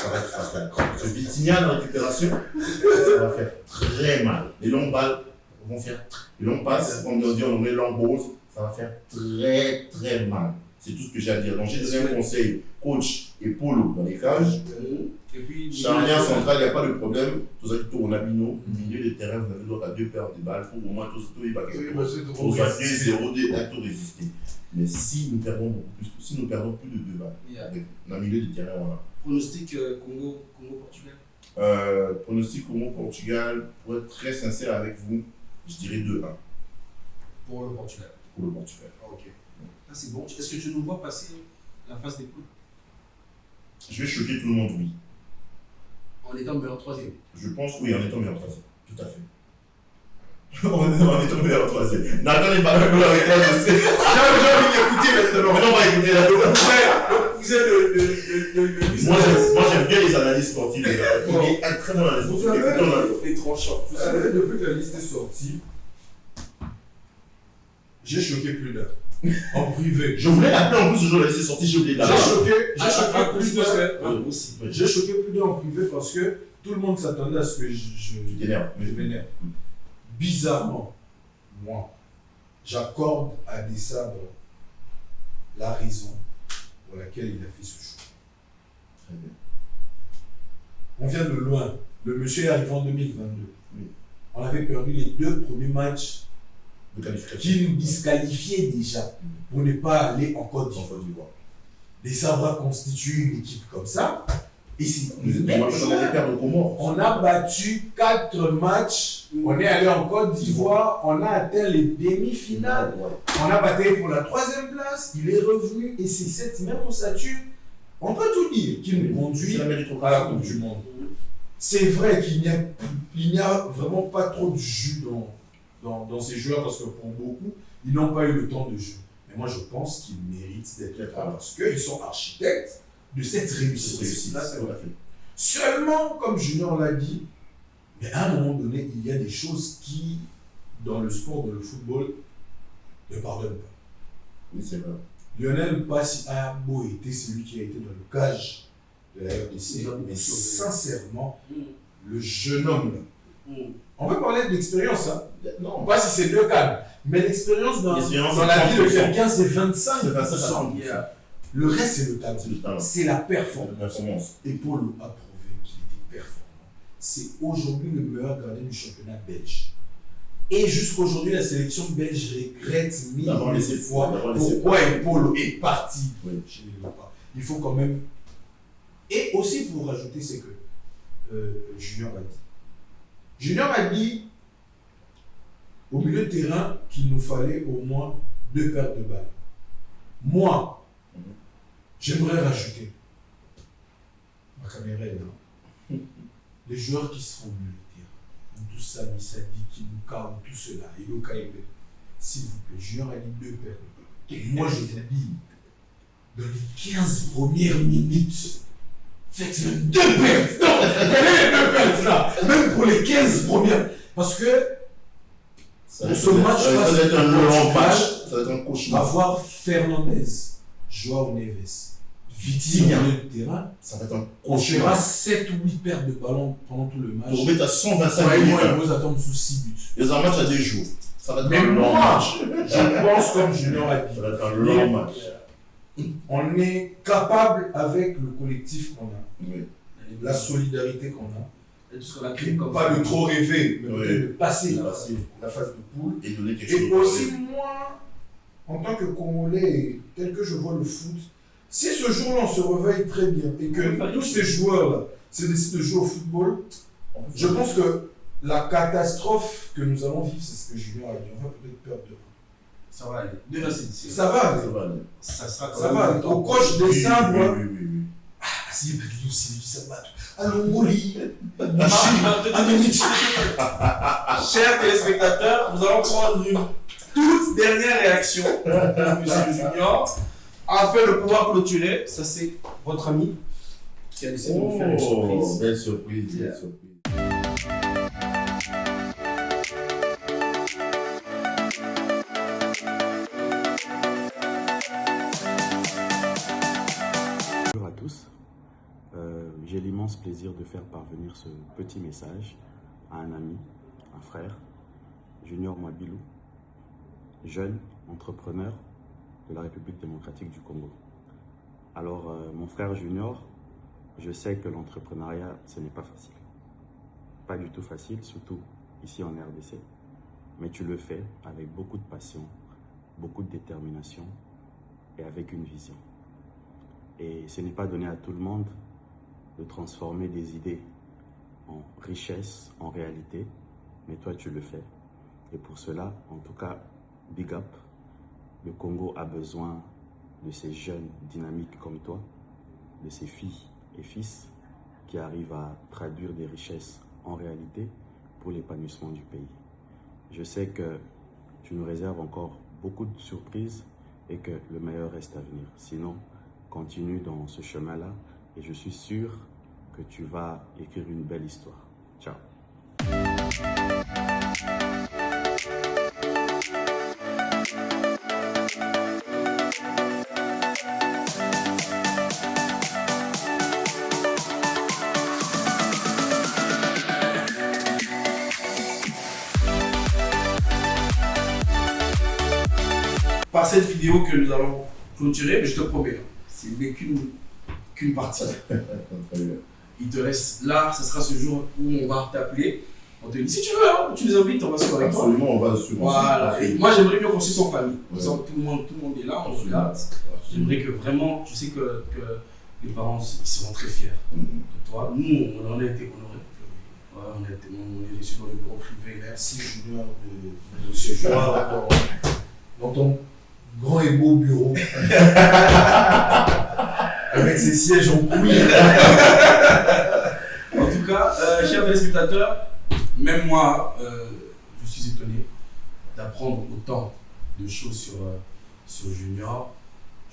va être fatal. Ce Vitinha en récupération, ça va faire très mal. Les longues balles vont faire. Les longues passes, comme on dit, on met longue pause, ça va faire très très mal. C'est tout ce que j'ai à dire. Donc j'ai donné un conseil, coach et polo dans les cages. Et puis, Charnière centrale, il n'y a pas de problème. Tout ça qui tourne à Bino. Milieu de terrain, vous avez droit à 2 paires de balles pour au moins tout il va quelque chose. Pour 2-0 à tout résister. Mais si nous perdons beaucoup plus, si nous perdons plus de 2 balles, dans le milieu de terrain, voilà. Pronostic Congo-Portugal. Pronostic Congo-Portugal, pour être très sincère avec vous, je dirais 2-1 Pour le Portugal. pour le Portugal. Ah, ok. Ça, c'est bon. Est-ce que tu nous vois passer la phase des poules Je vais choquer tout le monde, oui. en étant meilleur troisième? Je pense, oui, en étant meilleur troisième. Tout à fait. En étant meilleur troisième. N'attendez pas le avec moi, je sais. J'ai envie d'écouter maintenant. Maintenant, on va écouter la Moi, j'aime bien les analyses sportives. Il est très dans l'analyse sportive. Les tranchants. Vous savez, depuis que la liste est sortie, j'ai choqué plus d'un. En privé. Je voulais l'appeler en plus, ce jour-là, c'est sorti, j'ai oublié de l'appeler. J'ai choqué plus d'un en privé parce que tout le monde s'attendait à ce que je t'énerve. m'énerve. Bizarrement, moi, j'accorde à Dessabre la raison pour laquelle il a fait ce choix. Très bien. On vient de loin. Le monsieur est arrivé en 2022. Oui. On avait perdu les 2 premiers matchs De qualification. qui nous disqualifiaient déjà pour ne pas aller en Côte d'Ivoire. Les Sabres constituent une équipe comme ça. Et c'est le même jour. On a battu 4 matchs. On est allé en Côte d'Ivoire. On a atteint les demi-finales. On a bataillé pour la 3e place. Il est revenu. Et c'est cette même ossature, on peut tout dire, qui nous conduit à la Coupe du Monde. C'est vrai qu'il n'y a vraiment pas trop de jus dans ces joueurs parce que pour beaucoup, ils n'ont pas eu le temps de jeu. Mais moi, je pense qu'ils méritent d'être là parce qu'ils sont architectes de cette réussite. Là, c'est vrai. Seulement, comme Junior l'a dit, mais à un moment donné, il y a des choses qui, dans le sport, dans le football, ne pardonnent pas. Oui, c'est vrai. Lionel Passi a beau été celui qui a été dans le cage de la RDC, mais sincèrement, le jeune homme là, on peut parler de l'expérience, hein. Non, Pas si c'est 2 cas, mais l'expérience dans la vie de quelqu'un, c'est 25%. Le reste, c'est le talent. C'est la performance. Et Paul a prouvé qu'il était performant. C'est aujourd'hui le meilleur gardien du championnat belge. Et jusqu'aujourd'hui, la sélection belge regrette mille fois pourquoi Paul est parti chez les Léopards. Il faut quand même. Et aussi pour rajouter, c'est que Junior a dit. Junior a dit au milieu de terrain qu'il nous fallait au moins 2 pertes de balles. Moi, j'aimerais rajouter. Ma caméra est là. Les joueurs qui seront au milieu de terrain. Tout ça, Missadi, Kinuka, tout cela, Iloka Ebe. S'il vous plaît, Junior a dit 2 pertes de balles. Et moi, je te dis, dans les 15 premières minutes, faites même 2 pertes. Non, prenez les 2 pertes là. Même pour les 15 premières. Parce que pour ce match, ça va être un long match. Ça va être un cauchemar. Avoir Fernandez, Joao Neves, Vitinha au milieu de terrain, Ça va être un on fera cauchemar. 7 ou 8 pertes de ballon pendant tout le match. Pour mettre à 125 Ouais, minutes. moi, ils vont attendre sous 6 buts. Les un match à 2 jours. Ça va être Mais un long moi, match. je pense comme Junior a dit. Ça va être un long match. On est capable avec le collectif qu'on a, Oui. la solidarité qu'on a, Et tout ce qu'on a créé comme pas de trop rêver, mais Oui. peut-être de passer Passer. la phase de poule. Et donner quelque Et chose. aussi, moi, en tant que Congolais, tel que je vois le foot, si ce jour-là on se réveille très bien et que tous ces joueurs-là se décident de jouer au football, je pense que la catastrophe que nous allons vivre, c'est ce que Julien a dit. On va peut-être perdre de. Ça va aller. Déjà, c'est Ça va aller. Ça va aller. Ça sera quand Ça même va aller. Au coach des sabres. Oui. Ah, si, il y a aussi ça va. Allons, Moli. Chers téléspectateurs, nous allons prendre une toute dernière réaction de M. Junior afin de pouvoir clôturer. Ça, c'est votre ami qui a décidé de nous faire une surprise. Belle surprise, belle surprise. j'ai l'immense plaisir de faire parvenir ce petit message à un ami, un frère, Junior Mwabilou, jeune entrepreneur de la République démocratique du Congo. Alors, mon frère Junior, je sais que l'entrepreneuriat, ce n'est pas facile. Pas du tout facile, surtout ici en RDC. Mais tu le fais avec beaucoup de passion, beaucoup de détermination et avec une vision. Et ce n'est pas donné à tout le monde de transformer des idées en richesse, en réalité, mais toi tu le fais. Et pour cela, en tout cas, big up. Le Congo a besoin de ces jeunes dynamiques comme toi, de ces filles et fils qui arrivent à traduire des richesses en réalité pour l'épanouissement du pays. Je sais que tu nous réserves encore beaucoup de surprises et que le meilleur reste à venir. Sinon, continue dans ce chemin-là et je suis sûr que tu vas écrire une belle histoire. Ciao. Par cette vidéo que nous allons clôturer, mais je te promets, c'est n'est qu'une partie. Il te reste là, ce sera ce jour où on va t'appeler. On te dit, si tu veux, hein, tu nous invites, on va se voir avec toi. Absolument, on va se voir. Voilà. Et moi, j'aimerais bien qu'on suive en famille. Ouais. Tout le monde est là, on regarde. J'aimerais que vraiment, tu sais que les parents ils seront très fiers de toi. Nous, on en a été honorés. Ouais, on est reçus dans le bureau privé. Merci Junior de ce jour dans ton grand et beau bureau avec ses sièges en couille. En tout cas, chers téléspectateurs, même moi, je suis étonné d'apprendre autant de choses sur Junior.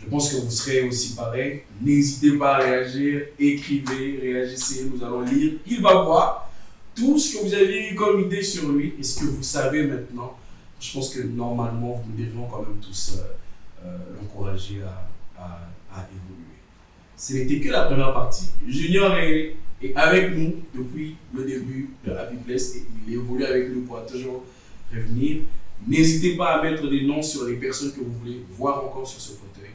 Je pense que vous serez aussi pareil. N'hésitez pas à réagir, écrivez, réagissez, nous allons lire. Il va voir tout ce que vous avez eu comme idée sur lui et ce que vous savez maintenant. Je pense que normalement, vous devriez quand même tous l'encourager à évoluer. Ce n'était que la première partie. Junior est avec nous depuis le début de Happy Place et il évolue avec nous pour toujours revenir. N'hésitez pas à mettre des noms sur les personnes que vous voulez voir encore sur ce fauteuil,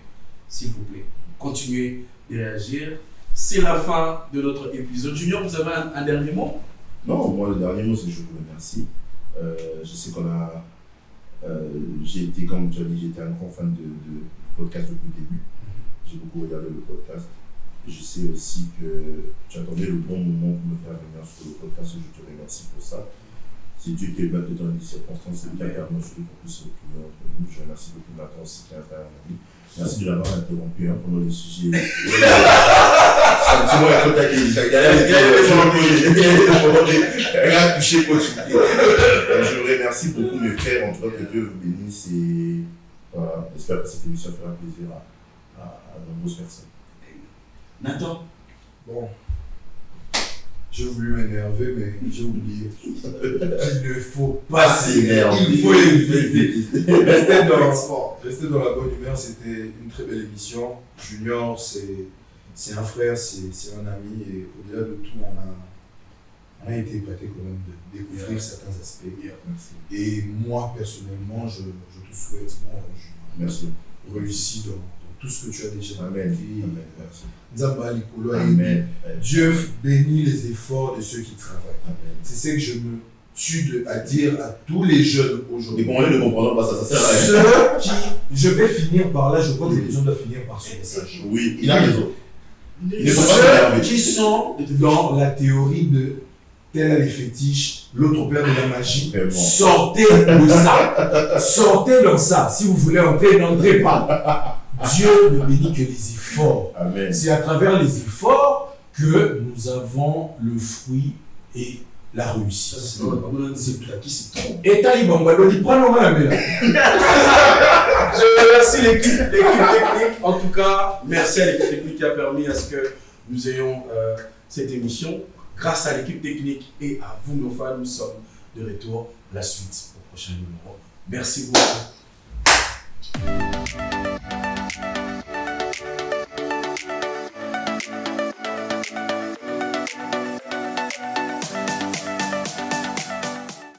s'il vous plaît. Continuez de réagir. C'est la fin de notre épisode. Junior, vous avez un dernier mot? Non, moi le dernier mot c'est que je vous remercie. Je sais qu'on a... j'ai été, comme tu as dit, j'étais un grand fan de podcast depuis le début. J'ai beaucoup regardé le podcast. Je sais aussi que tu attendais le bon moment pour me faire venir sur le podcast et je te remercie pour ça. Si Dieu t'est battu dans les circonstances, c'est bien permis aujourd'hui pour plus opinion entre nous. Je remercie beaucoup Nathan aussi qui a fait un ami. Merci de l'avoir interrompu pendant le sujet. C'est moi qui ai contacté. Je remercie beaucoup mes frères, en tout cas que Dieu vous bénisse et voilà, j'espère que cette émission fera plaisir à de nombreuses personnes. Nathan. Bon, j'ai voulu m'énerver, mais j'ai oublié. Il ne faut pas s'énerver. Il faut éviter. Rester dans la bonne humeur, c'était une très belle émission. Junior, c'est un frère, c'est un ami, et au-delà de tout, on a été épaté quand même de découvrir certains aspects. Et moi, personnellement, je te souhaite, Merci. réussir dans tout ce que tu as déjà Amen. dit. Amen. Amen. Dieu bénit les efforts de ceux qui travaillent. Amen. C'est ce que je me tue à dire à tous les jeunes aujourd'hui. Et pour moi, ne comprendront pas ça, ça sert à rien. Ceux qui, je vais finir par là, je crois que l'émission doit finir par ce message. Oui, il a raison. Il ne faut pas Ceux s'énerver. qui sont dans la théorie de tel a les fétiches, l'autre père de la magie, Vraiment. sortez de ça. Sortez dans ça. Si vous voulez entrer, n'entrez pas. Dieu ne bénit que les efforts. Amen. C'est à travers les efforts que nous avons le fruit et la réussite. C'est trop. Et Talibambadoli, prends-le la main. Je remercie l'équipe technique. En tout cas, merci à l'équipe technique qui a permis à ce que nous ayons cette émission. Grâce à l'équipe technique et à vous, nos fans, nous sommes de retour. La suite au prochain numéro. Merci beaucoup.